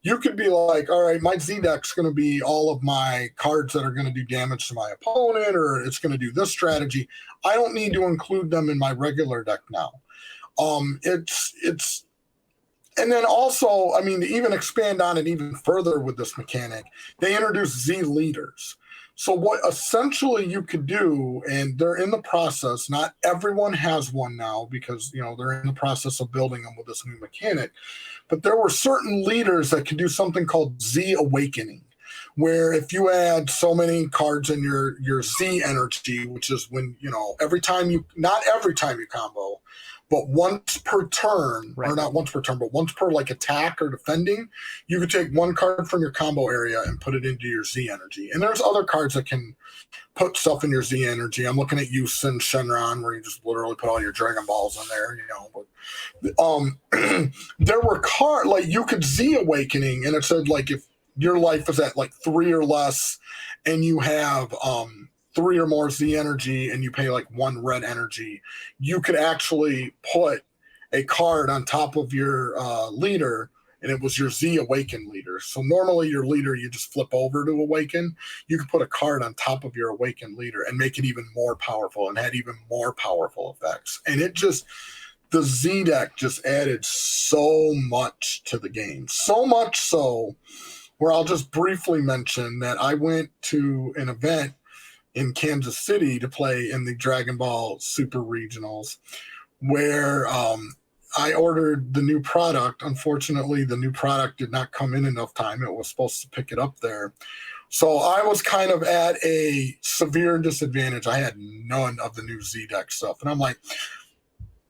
you could be like, all right, my Z deck's going to be all of my cards that are going to do damage to my opponent, or it's going to do this strategy. I don't need to include them in my regular deck now. It's and then also, I mean, to even expand on it even further with this mechanic, they introduced Z leaders. So what essentially you could do, and they're in the process, not everyone has one now because, they're in the process of building them with this new mechanic, but there were certain leaders that could do something called Z Awakening, where if you add so many cards in your Z energy, which is when, not every time you combo, but once per turn, Right. or not once per turn, but once per like attack or defending, you could take one card from your combo area and put it into your Z energy. And there's other cards that can put stuff in your Z energy. I'm looking at Yusin Shenron, where you just literally put all your Dragon Balls in there, But there were cards like you could Z Awakening, and it said like if your life is at like 3 or less, and you have 3 or more Z energy, and you pay like 1 red energy, you could actually put a card on top of your leader, and it was your Z Awaken leader. So normally your leader, you just flip over to Awaken. You could put a card on top of your Awaken leader and make it even more powerful and had even more powerful effects. And it just, the Z deck just added so much to the game. So much so, where I'll just briefly mention that I went to an event in Kansas City to play in the Dragon Ball Super Regionals, where I ordered the new product. Unfortunately, the new product did not come in enough time. It was supposed to pick it up there. So I was kind of at a severe disadvantage. I had none of the new Z-Deck stuff. And I'm like,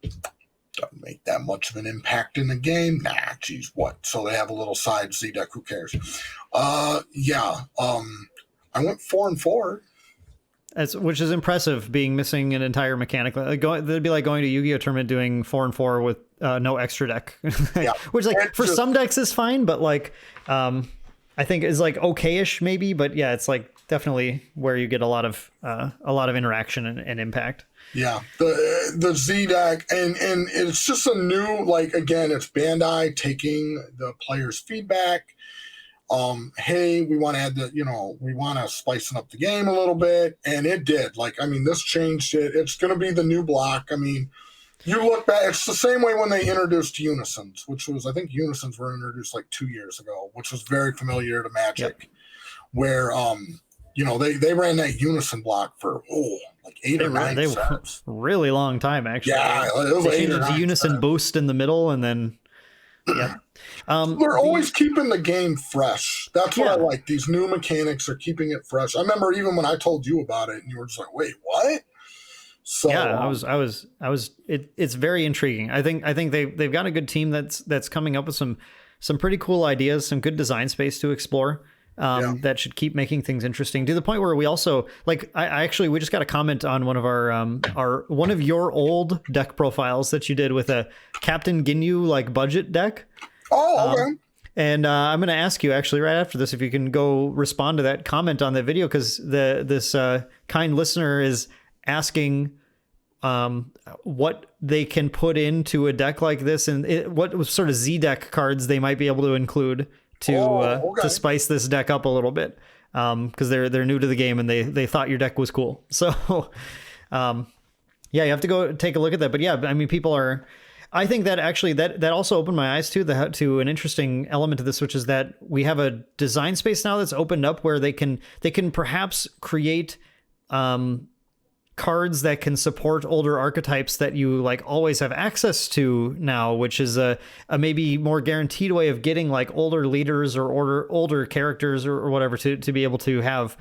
doesn't make that much of an impact in the game. Nah, geez, what? So they have a little side Z-Deck. Who cares? I went 4-4. Which is impressive, being missing an entire mechanic. That'd be like going to Yu-Gi-Oh tournament doing 4-4 with no extra deck. Yeah. Which, like, for some decks is fine, but like I think is like okay-ish maybe. But yeah, it's like definitely where you get a lot of interaction and impact. Yeah, the Z deck, and it's just a new, like, again, it's Bandai taking the players' feedback. Hey, we want to add we want to spicing up the game a little bit, and it did. Like, I mean, this changed it. It's going to be the new block. I mean, you look back, it's the same way when they introduced Unisons, which was, I think Unisons were introduced like 2 years ago, which was very familiar to Magic, Yep. Where, they ran that Unison block for, like 8 or 9 sets. Really long time, actually. Yeah, it was they 8 changed or it to 9 Unison sets. Boost in the middle, and then yeah. They're always keeping the game fresh. That's what I Yeah. like. These new mechanics are keeping it fresh. I remember even when I told you about it, and you were just like, "Wait, what?" So yeah, I was. It's very intriguing. I think they've got a good team that's coming up with some pretty cool ideas, some good design space to explore. That should keep making things interesting, to the point where we also, like, we just got a comment on one of our one of your old deck profiles that you did with a Captain Ginyu like budget deck. Oh, okay. And I'm going to ask you actually right after this if you can go respond to that comment on the video, because this kind listener is asking what they can put into a deck like this, and what sort of Z deck cards they might be able to include to spice this deck up a little bit, because they're new to the game and they thought your deck was cool. So you have to go take a look at that. But yeah, I mean, people are. I think that actually that also opened my eyes to an interesting element to this, which is that we have a design space now that's opened up where they can perhaps create cards that can support older archetypes that you like always have access to now, which is a maybe more guaranteed way of getting like older leaders or older characters or whatever to be able to have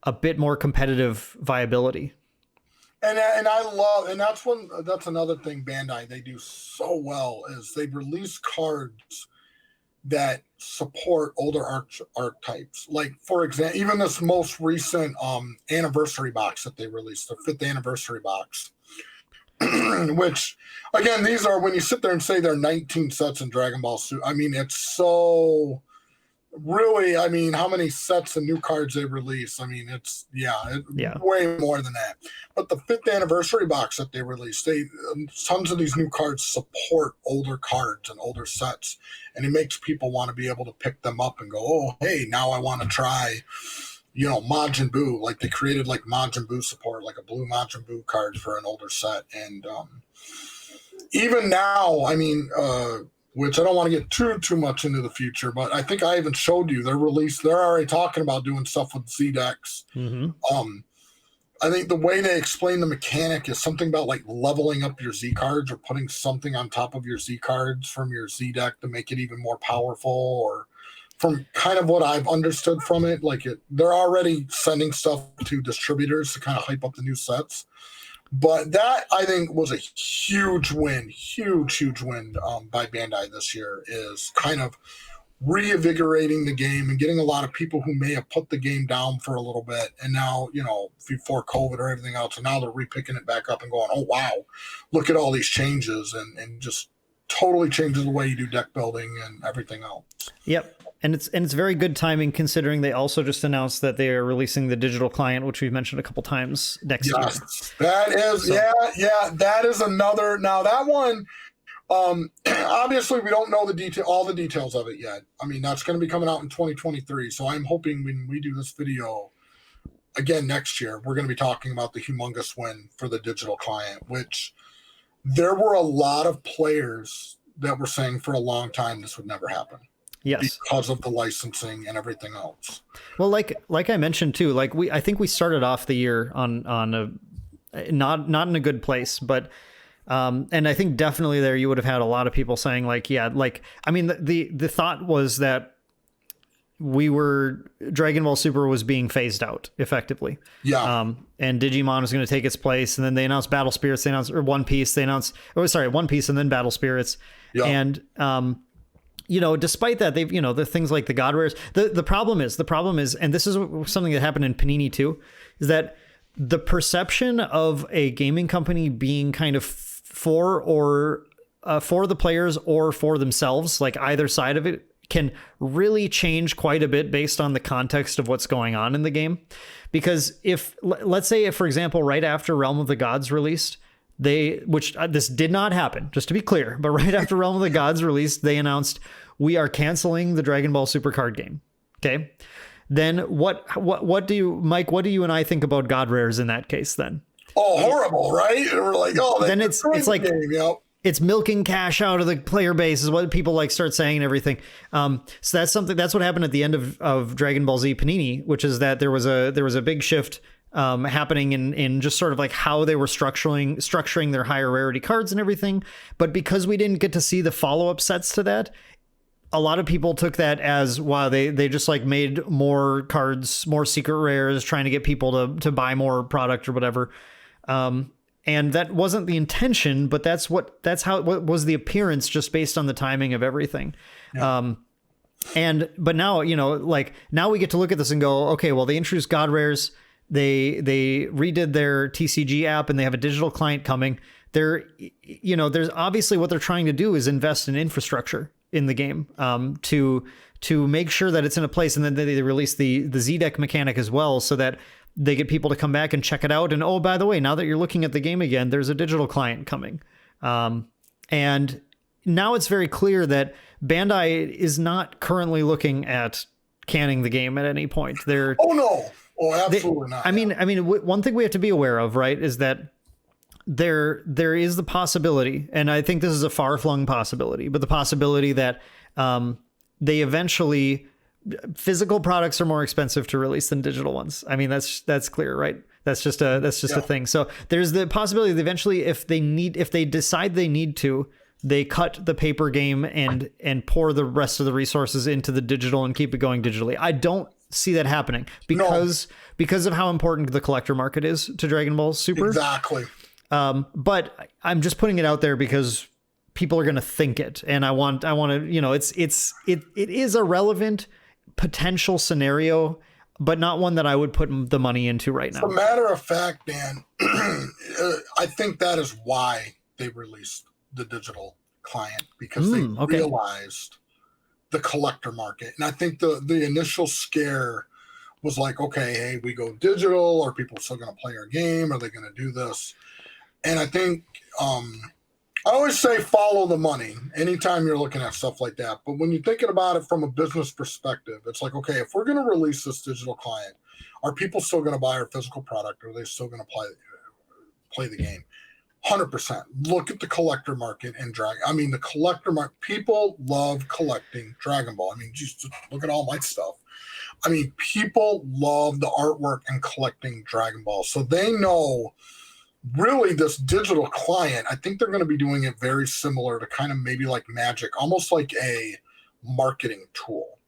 a bit more competitive viability. And I love, and that's another thing Bandai they do so well is they release cards that support older archetypes. Like, for example, even this most recent anniversary box that they released, the 5th anniversary box, which again, these are, when you sit there and say there are 19 sets in Dragon Ball Super, I mean, it's so really, I mean, how many sets of new cards they release? I mean, it's way more than that. But the 5th anniversary box that they released, tons of these new cards support older cards and older sets, and it makes people want to be able to pick them up and go, oh, hey, now I want to try, Majin Buu. Like, they created like Majin Buu support, like a blue Majin Buu card for an older set, and even now, I mean, which I don't want to get too much into the future, but I think I even showed you they're already talking about doing stuff with Z decks. Mm-hmm. I think the way they explain the mechanic is something about like leveling up your Z cards or putting something on top of your Z cards from your Z deck to make it even more powerful, or from kind of what I've understood from it, they're already sending stuff to distributors to kind of hype up the new sets. But that, I think, was a huge win by Bandai this year, is kind of reinvigorating the game and getting a lot of people who may have put the game down for a little bit, and now, before COVID or everything else, and now they're repicking it back up and going, oh wow, look at all these changes, and just totally changes the way you do deck building and everything else. Yep. And it's very good timing, considering they also just announced that they are releasing the digital client, which we've mentioned a couple times, next year. That is, that is another. Now that one, obviously we don't know all the details of it yet. I mean, that's going to be coming out in 2023. So I'm hoping when we do this video again next year, we're going to be talking about the humongous win for the digital client, which there were a lot of players that were saying for a long time this would never happen. Yes, because of the licensing and everything else. Well, like I mentioned too, I think we started off the year on a not in a good place, but and I think definitely there you would have had a lot of people saying I mean the thought was that Dragon Ball Super was being phased out effectively. Yeah. And Digimon was going to take its place, and then they announced Battle Spirits, One Piece, One Piece and then Battle Spirits. Yeah. And despite that, they've, the things like the God Rares, the problem is, and this is something that happened in Panini too, is that the perception of a gaming company being kind of for the players or for themselves, like either side of it, can really change quite a bit based on the context of what's going on in the game. Because let's say, for example, right after Realm of the Gods released, this did not happen, just to be clear, but right after Realm of the Gods released, they announced, we are canceling the Dragon Ball Super card game. Okay. Then what do you and I think about God Rares in that case then? Oh, horrible, right? We're like, then it's like, game, yep. It's milking cash out of the player base is what people start saying and everything. So that's what happened at the end of Dragon Ball Z Panini, which is that there was a big shift happening in just sort of like how they were structuring their higher rarity cards and everything. But because we didn't get to see the follow-up sets to that, a lot of people took that as, wow, they just made more cards, more secret rares, trying to get people to buy more product or whatever. And that wasn't the intention, but that's how it was, the appearance, just based on the timing of everything. Yeah. But now, now we get to look at this and go, okay, well, they introduced God Rares. They redid their TCG app, and they have a digital client coming. There's obviously what they're trying to do is invest in infrastructure in the game, to make sure that it's in a place. And then they release the Z deck mechanic as well, so that they get people to come back and check it out. And, oh, by the way, now that you're looking at the game again, there's a digital client coming. And now it's very clear that Bandai is not currently looking at canning the game at any point. Oh, no. Oh, absolutely not. I mean, one thing we have to be aware of, right, is that there is the possibility, and I think this is a far-flung possibility, but the possibility that they eventually... physical products are more expensive to release than digital ones. I mean, that's clear, right? That's just a thing. So there's the possibility that eventually, if they decide they need to, they cut the paper game and pour the rest of the resources into the digital and keep it going digitally. I don't see that happening because of how important the collector market is to Dragon Ball Super. Exactly. But I'm just putting it out there because people are going to think it, and I want to, it is a relevant potential scenario, but not one that I would put the money into right now. As a matter of fact, Dan, I think that is why they released the digital client, because they realized the collector market. And I think the initial scare was like, okay, hey, we go digital. Are people still going to play our game? Are they going to do this? And I think I always say follow the money anytime you're looking at stuff like that. But when you're thinking about it from a business perspective, it's like, okay, if we're going to release this digital client, are people still going to buy our physical product, or are they still going to play the game? 100%. Look at the collector market and the collector market. People love collecting Dragon Ball. I mean, just look at all my stuff. I mean, people love the artwork and collecting Dragon Ball. So they know... really, this digital client, I think they're going to be doing it very similar to kind of maybe like Magic, almost like a marketing tool.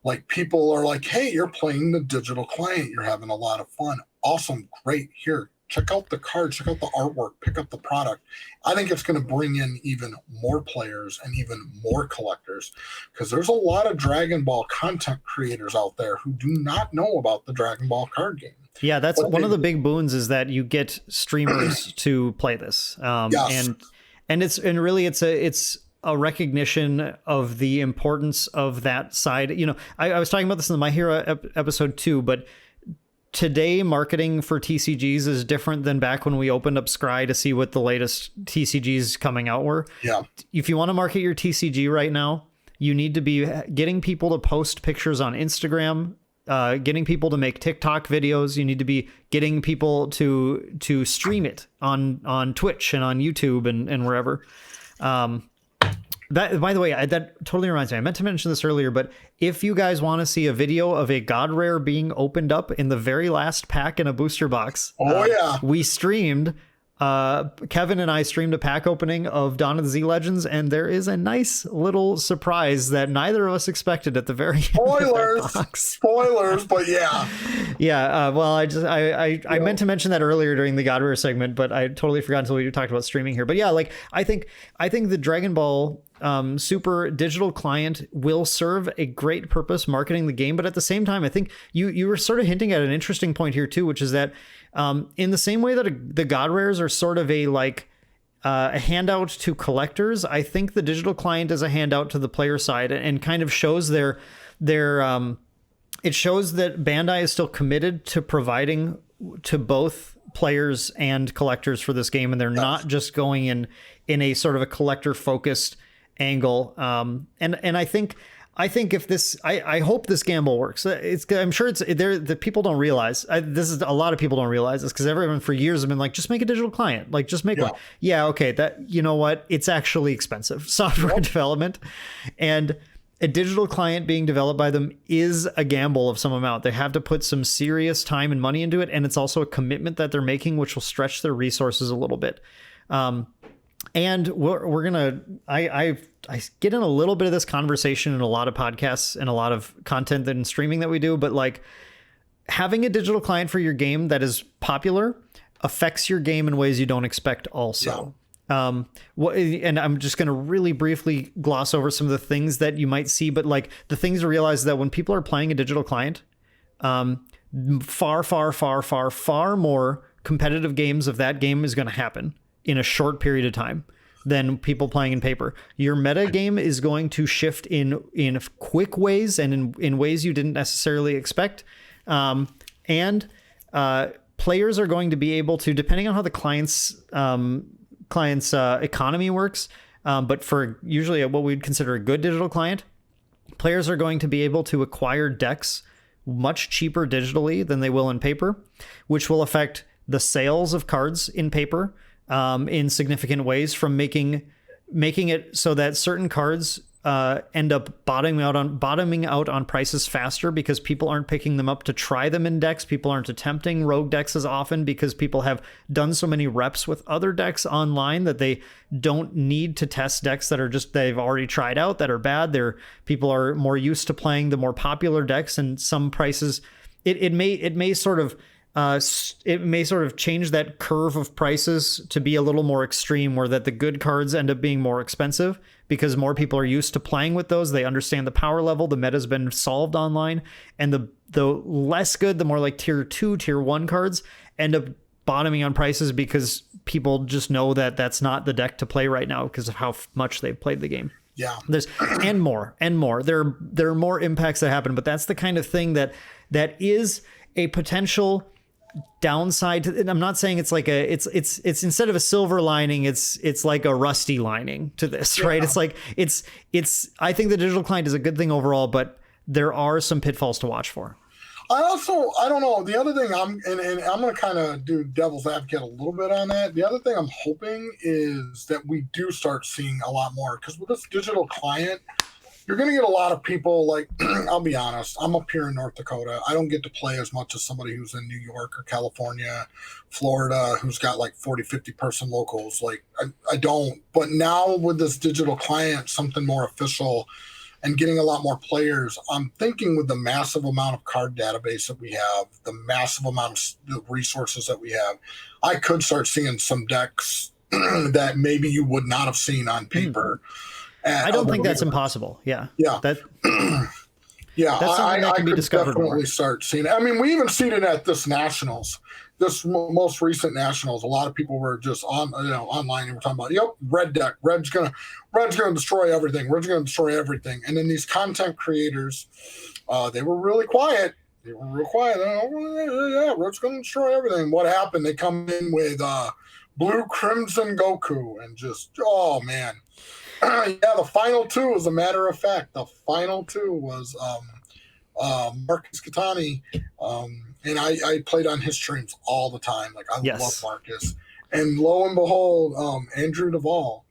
Like, people are like, hey, you're playing the digital client. You're having a lot of fun. Awesome. Great. Here, check out the cards, check out the artwork, pick up the product. I think it's going to bring in even more players and even more collectors, because there's a lot of Dragon Ball content creators out there who do not know about the Dragon Ball card game. Yeah, that's one of the big boons, is that you get streamers to play this. Yes. And it's a recognition of the importance of that side. You know, I was talking about this in the My Hero episode 2, but today marketing for TCGs is different than back when we opened up Scry to see what the latest TCGs coming out were. Yeah. If you want to market your TCG right now, you need to be getting people to post pictures on Instagram, getting people to make TikTok videos. You need to be getting people to stream it on Twitch and on YouTube and wherever. That, by the way, that totally reminds me. I meant to mention this earlier, but if you guys want to see a video of a God Rare being opened up in the very last pack in a booster box, we streamed. Kevin and I streamed a pack opening of Dawn of the Z Legends, and there is a nice little surprise that neither of us expected at the very end of that box. Spoilers, but yeah. Yeah, well, I meant to mention that earlier during the God Rare segment, but I totally forgot until we talked about streaming here. But yeah, like I think the Dragon Ball Super digital client will serve a great purpose marketing the game, but at the same time, I think you were sort of hinting at an interesting point here too, which is that in the same way that the God Rares are sort of a handout to collectors, I think the digital client is a handout to the player side, and kind of shows it shows that Bandai is still committed to providing to both players and collectors for this game, and they're not just going in a sort of a collector focused angle. And I think if this, I hope this gamble works. I'm sure it's there. The people don't realize this is a lot of people don't realize this, because everyone for years have been like, just make a digital client, like just make one. Yeah. Okay. That, you know what? It's actually expensive software development, and a digital client being developed by them is a gamble of some amount. They have to put some serious time and money into it. And it's also a commitment that they're making, which will stretch their resources a little bit. And we're gonna, I get in a little bit of this conversation in a lot of podcasts and a lot of content and streaming that we do, but like having a digital client for your game that is popular affects your game in ways you don't expect also. Yeah. And I'm just going to really briefly gloss over some of the things that you might see, but like the things to realize is that when people are playing a digital client, far more competitive games of that game is going to happen in a short period of time than people playing in paper. Your meta game is going to shift in quick ways and in ways you didn't necessarily expect. And players are going to be able to, depending on how the client's economy works, but for usually what we'd consider a good digital client, players are going to be able to acquire decks much cheaper digitally than they will in paper, which will affect the sales of cards in paper in significant ways, from making it so that certain cards end up bottoming out on prices faster because people aren't picking them up to try them in decks. People aren't attempting rogue decks as often because people have done so many reps with other decks online that they don't need to test decks that are just, they've already tried out, that are bad. People are more used to playing the more popular decks, and some prices, it may sort of change that curve of prices to be a little more extreme, where that the good cards end up being more expensive because more people are used to playing with those. They understand the power level. The meta's been solved online, and the less good, the more like tier 2, tier 1 cards end up bottoming on prices because people just know that that's not the deck to play right now because of how much they've played the game. Yeah. There's and more. There are more impacts that happen, but that's the kind of thing that is a potential downside to, and I'm not saying it's like it's instead of a silver lining, it's like a rusty lining to this, right? It's like it's I think the digital client is a good thing overall, but there are some pitfalls to watch for. I don't know. The other thing I'm going to kind of do devil's advocate a little bit on that. The other thing I'm hoping is that we do start seeing a lot more, because with this digital client, you're going to get a lot of people, like, I'll be honest, I'm up here in North Dakota. I don't get to play as much as somebody who's in New York or California, Florida, who's got like 40, 50 person locals. Like, I don't. But now with this digital client, something more official, and getting a lot more players, I'm thinking with the massive amount of card database that we have, the massive amount of the resources that we have, I could start seeing some decks that maybe you would not have seen on paper. I don't think that's impossible. Yeah. That yeah, that's something that can be discovered definitely more. start seeing it. I mean, we even seen it at this Nationals, this most recent Nationals. A lot of people were just on, online, and were talking about, yep, red deck, red's gonna destroy everything. Red's gonna destroy everything. And then these content creators, they were really quiet. They were real quiet. Yeah, red's gonna destroy everything. What happened? They come in with blue Crimson Goku, and just, oh man. Yeah, the final two, as a matter of fact, the final two was Marcus Catani, and I played on his streams all the time. Like, I love Marcus. And lo and behold, Andrew Duvall,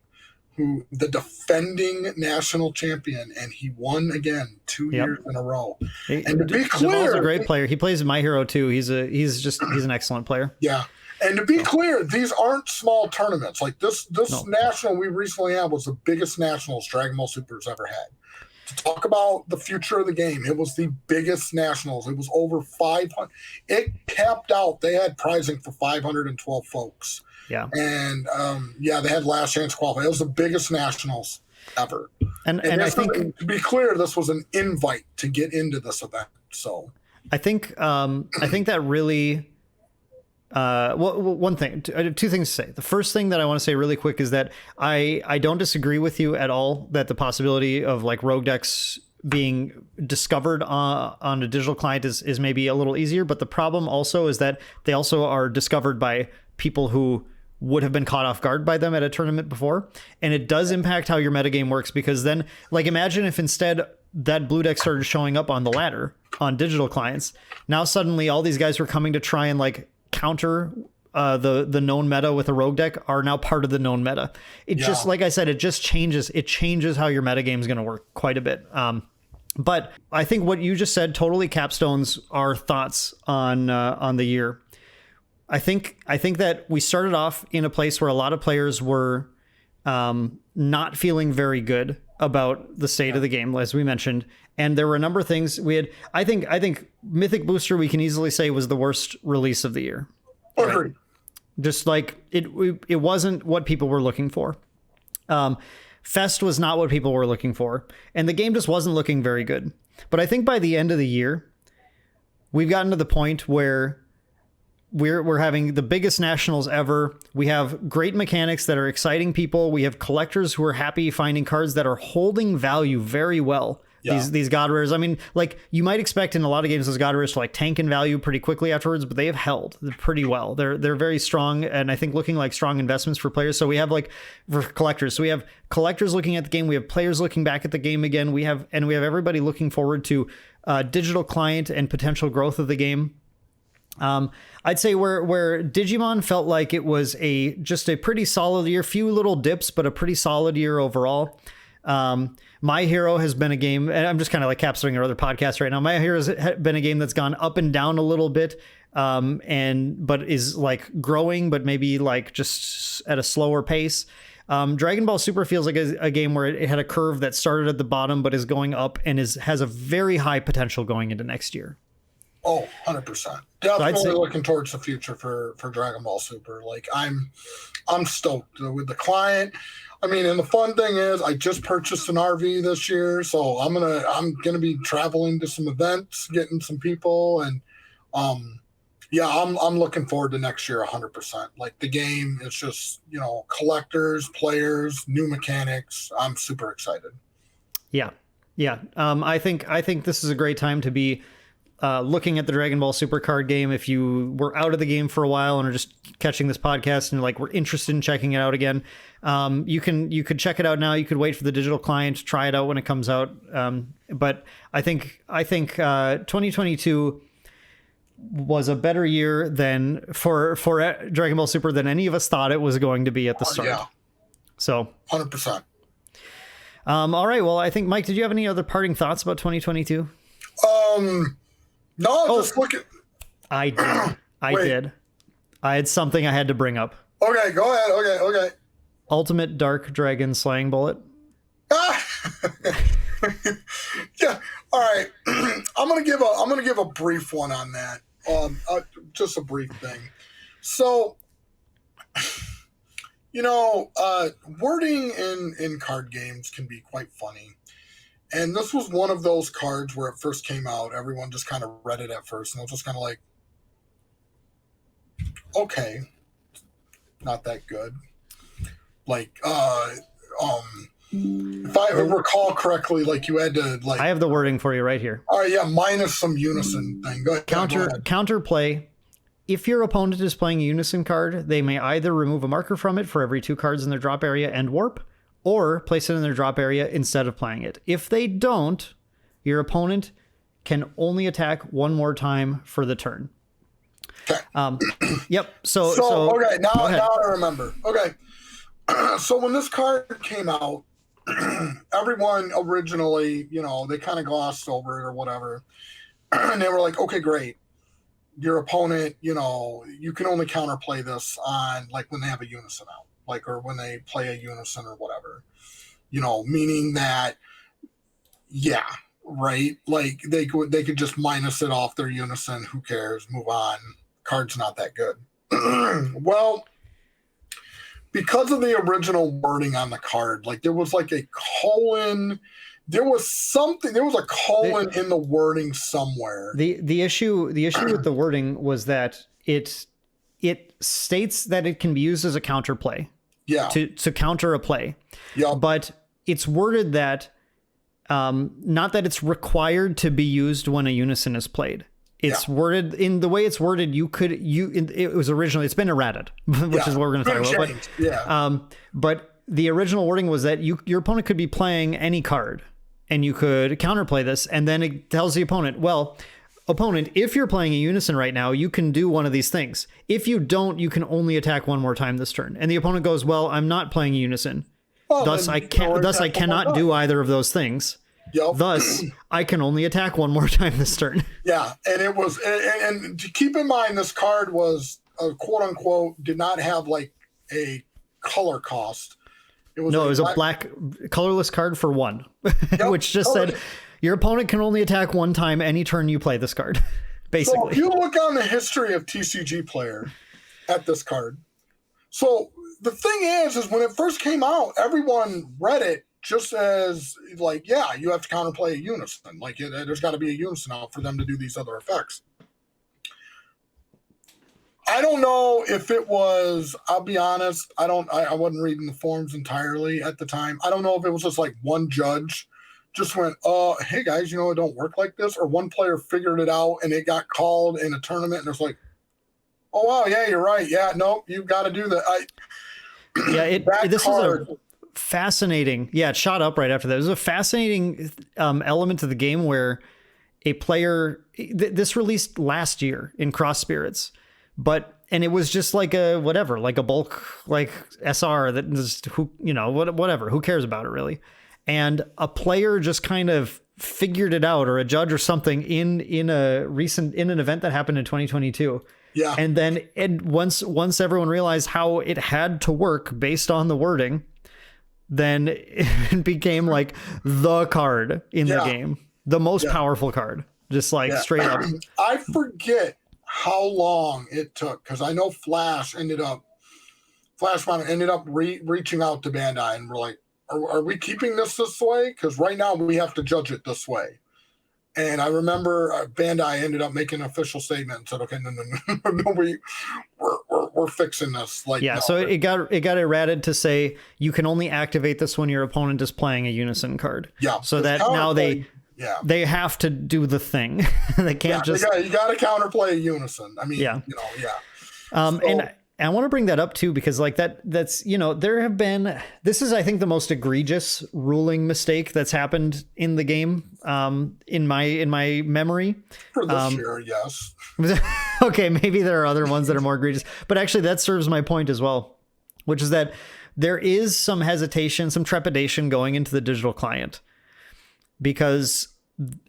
who the defending national champion, and he won again 2 years in a row. And to be clear, Duvall's a great player. He plays My Hero too. He's an excellent player. Yeah. And to be clear, these aren't small tournaments. Like this national we recently had was the biggest nationals Dragon Ball Super's ever had. To talk about the future of the game, it was the biggest nationals. It was over 500. It capped out. They had prizing for 512 folks. Yeah. And they had last chance qualify. It was the biggest nationals ever. And I think, to be clear, this was an invite to get into this event. So I think that really. One thing, two things to say. The first thing that I want to say really quick is that I don't disagree with you at all that the possibility of like rogue decks being discovered on a digital client is maybe a little easier. But the problem also is that they also are discovered by people who would have been caught off guard by them at a tournament before. And it does impact how your metagame works, because then, like, imagine if instead that blue deck started showing up on the ladder on digital clients. Now suddenly all these guys who are coming to try and like counter the known meta with a rogue deck are now part of the known meta. Just, like I said, it just changes. It changes how your metagame is going to work quite a bit. But I think what you just said totally capstones our thoughts on the year. I think that we started off in a place where a lot of players were not feeling very good about the state of the game, as we mentioned. And there were a number of things we had. I think Mythic Booster, we can easily say, was the worst release of the year. Right? Just like it wasn't what people were looking for. Fest was not what people were looking for, and the game just wasn't looking very good. But I think by the end of the year, we've gotten to the point where we're having the biggest nationals ever. We have great mechanics that are exciting people. We have collectors who are happy finding cards that are holding value very well. Yeah. These God Rares. I mean, like, you might expect in a lot of games those God Rares to like tank in value pretty quickly afterwards, but they have held pretty well. They're very strong, and I think looking like strong investments for players. So we have, like, for collectors. So we have collectors looking at the game. We have players looking back at the game again. We have everybody looking forward to digital client and potential growth of the game. I'd say where Digimon felt like it was just a pretty solid year, few little dips, but a pretty solid year overall. My Hero has been a game, and I'm just kind of like capturing our other podcast right now. My Hero has been a game that's gone up and down a little bit, but is like growing, but maybe like just at a slower pace. Dragon Ball Super feels like a game where it had a curve that started at the bottom, but is going up and has a very high potential going into next year. Oh, 100%. Definitely looking towards the future for Dragon Ball Super. Like, I'm stoked with the client. I mean, and the fun thing is, I just purchased an RV this year, so I'm gonna be traveling to some events, getting some people, and I'm looking forward to next year 100%. Like, the game is just, collectors, players, new mechanics. I'm super excited. Yeah. I think this is a great time to be looking at the Dragon Ball Super card game. If you were out of the game for a while and are just catching this podcast and like we're interested in checking it out again, you could check it out now. You could wait for the digital client, try it out when it comes out. But I think 2022 was a better year than for Dragon Ball Super than any of us thought it was going to be at the start. Yeah. So 100%. All right. Well, I think, Mike, did you have any other parting thoughts about 2022? No, just look at. I did. I did. I had something I had to bring up. Okay, go ahead. Okay. Ultimate Dark Dragon Slaying Bullet. Yeah. All right. I'm gonna give a brief one on that. Just a brief thing. So, wording in card games can be quite funny. And this was one of those cards where it first came out. Everyone just kind of read it at first, and it was just kind of like, okay, not that good. Like, if I recall correctly, like you had to like. I have the wording for you right here. All right, yeah, minus some unison thing. Go ahead. Counterplay. If your opponent is playing a unison card, they may either remove a marker from it for every 2 cards in their drop area and warp, or place it in their drop area instead of playing it. If they don't, your opponent can only attack 1 more time for the turn. Okay. Yep. So okay, now I remember. Okay. So when this card came out, everyone originally, they kind of glossed over it or whatever. And they were like, okay, great. Your opponent, you can only counterplay this on like when they have a unison out, like, or when they play a unison or whatever, meaning that, yeah, right. Like they could just minus it off their unison. Who cares? Move on. Card's not that good. Well, because of the original wording on the card, like there was like a colon, there was a colon in the wording somewhere. The issue with the wording was that it states that it can be used as a counterplay. Yeah. To counter a play. Yeah. But it's worded that not that it's required to be used when a unison is played. It's worded in the way it's worded. It's been errated, which is what we're going to talk about. But the original wording was that your opponent could be playing any card, and you could counterplay this, and then it tells the opponent, well, opponent, if you're playing a unison right now, you can do one of these things. If you don't, you can only attack 1 more time this turn. And the opponent goes, well, I'm not playing a unison. Thus I cannot do either of those things. Yep. Thus, I can only attack 1 more time this turn. Yeah, and it was, and to keep in mind, this card was a quote unquote did not have like a color cost. It was a black colorless card for 1, which just said your opponent can only attack 1 time any turn you play this card. Basically, so if you look on the history of TCG Player at this card, so the thing is when it first came out, everyone read it just as like, yeah, you have to counterplay a unison. Like there's got to be a unison out for them to do these other effects. I don't know if it was, I'll be honest, I wasn't reading the forums entirely at the time. I don't know if it was just like one judge just went, hey guys, it don't work like this. Or one player figured it out and it got called in a tournament and it's like, oh wow, yeah, you're right. Yeah, no, you've got to do that. This is a fascinating. Yeah, it shot up right after that. It was a fascinating element to the game where a player, this released last year in Cross Spirits, and it was just like a bulk like SR that is whatever. Who cares about it really? And a player just kind of figured it out, or a judge or something in an event that happened in 2022. Yeah. And then once everyone realized how it had to work based on the wording, then it became like the card in the game, the most powerful card, just like straight up. I forget how long it took, because I know Flash ended up reaching out to Bandai and we're like, are we keeping this way? Because right now we have to judge it this way. And I remember Bandai ended up making an official statement and said, okay, no, we're fixing this. Like, yeah, so it got errated to say you can only activate this when your opponent is playing a unison card. Yeah. So that now they have to do the thing. They can't you got to counterplay a unison. I mean, And I want to bring that up too, because like that's, there have been, this is, I think, the most egregious ruling mistake that's happened in the game, in my memory. For this year, yes. Okay, maybe there are other ones that are more egregious, but actually that serves my point as well, which is that there is some hesitation, some trepidation going into the digital client, because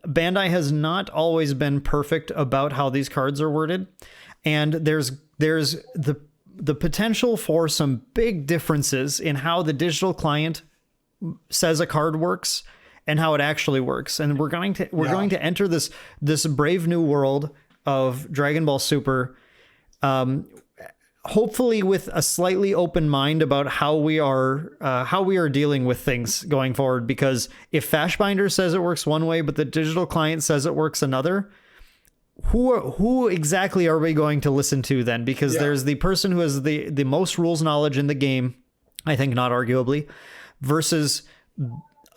Bandai has not always been perfect about how these cards are worded, and there's the potential for some big differences in how the digital client says a card works and how it actually works. And we're going to enter this brave new world of Dragon Ball Super, hopefully with a slightly open mind about how we are dealing with things going forward. Because if Fashbinder says it works one way, but the digital client says it works another, who exactly are we going to listen to then? Because there's the person who has the most rules knowledge in the game, I think not arguably, versus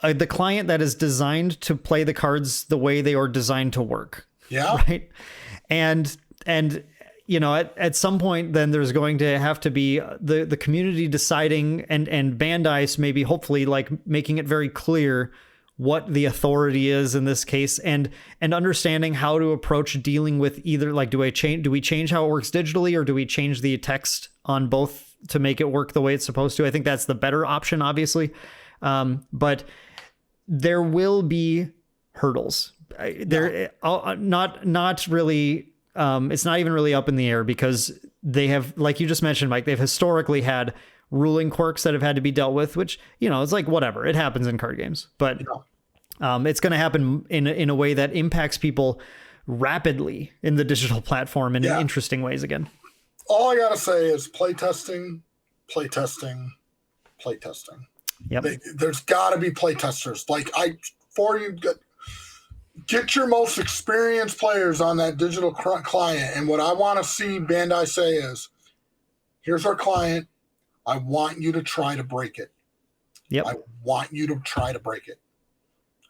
the client that is designed to play the cards the way they are designed to work. Yeah. Right. And you know, at some point, then there's going to have to be the community deciding and Bandai maybe hopefully like making it very clear what the authority is in this case, and understanding how to approach dealing with either, like, do we change how it works digitally, or do we change the text on both to make it work the way it's supposed to? I think that's the better option, obviously. But there will be hurdles. Not really. It's not even really up in the air, because they have, like you just mentioned, Mike, they've historically had ruling quirks that have had to be dealt with, which, you know, it's like, whatever, it happens in card games, but it's going to happen in a way that impacts people rapidly in the digital platform and in interesting ways again. All I gotta say is playtesting. Yep. There's gotta be playtesters. Like, get your most experienced players on that digital client. And what I want to see Bandai say is, here's our client. I want you to try to break it. Yep. I want you to try to break it.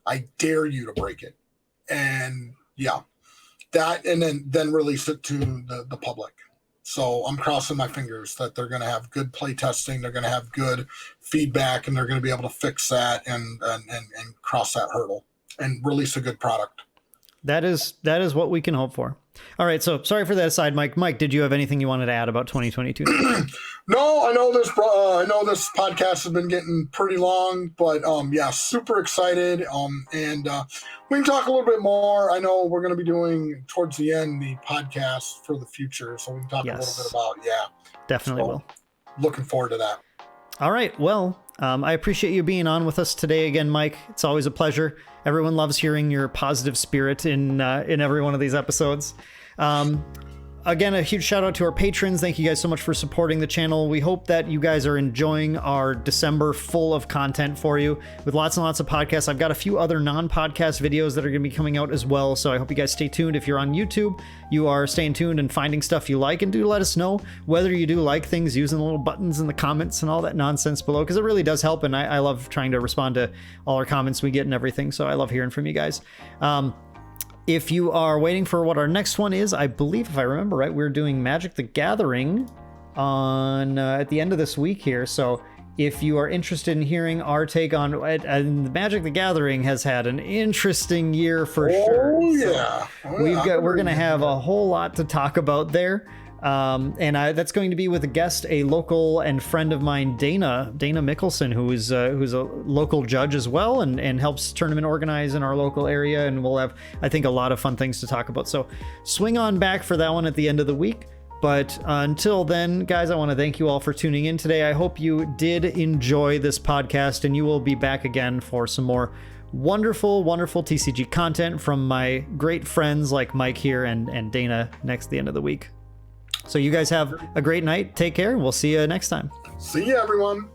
I dare you to break it. And that, and then release it to the public. So I'm crossing my fingers that they're going to have good play testing. They're going to have good feedback, and they're going to be able to fix that and cross that hurdle and release a good product. That is what we can hope for. All right. So sorry for that aside, Mike. Mike, did you have anything you wanted to add about 2022? No, I know this podcast has been getting pretty long, but super excited. And we can talk a little bit more. I know we're going to be doing towards the end the podcast for the future, so we can talk a little bit about definitely will. Looking forward to that. All right. Well, I appreciate you being on with us today again, Mike. It's always a pleasure. Everyone loves hearing your positive spirit in every one of these episodes. Again, a huge shout out to our patrons. Thank you guys so much for supporting the channel. We hope that you guys are enjoying our December full of content for you, with lots and lots of podcasts. I've got a few other non-podcast videos that are going to be coming out as well, so I hope you guys stay tuned. If you're on YouTube, you are staying tuned and finding stuff you like, and do let us know whether you do like things using the little buttons in the comments and all that nonsense below, because it really does help, and I love trying to respond to all our comments we get and everything, so I love hearing from you guys. If you are waiting for what our next one is, I believe, if I remember right, we're doing Magic the Gathering on at the end of this week here. So if you are interested in hearing our take on Magic the Gathering, has had an interesting year for sure. We're going to have a whole lot to talk about there. And that's going to be with a guest, a local and friend of mine, Dana Mickelson, who's a local judge as well, and helps tournament organize in our local area. And we'll have, I think, a lot of fun things to talk about. So swing on back for that one at the end of the week. But until then, guys, I want to thank you all for tuning in today. I hope you did enjoy this podcast, and you will be back again for some more wonderful TCG content from my great friends like Mike here and Dana next at the end of the week. So you guys have a great night. Take care. We'll see you next time. See you, everyone.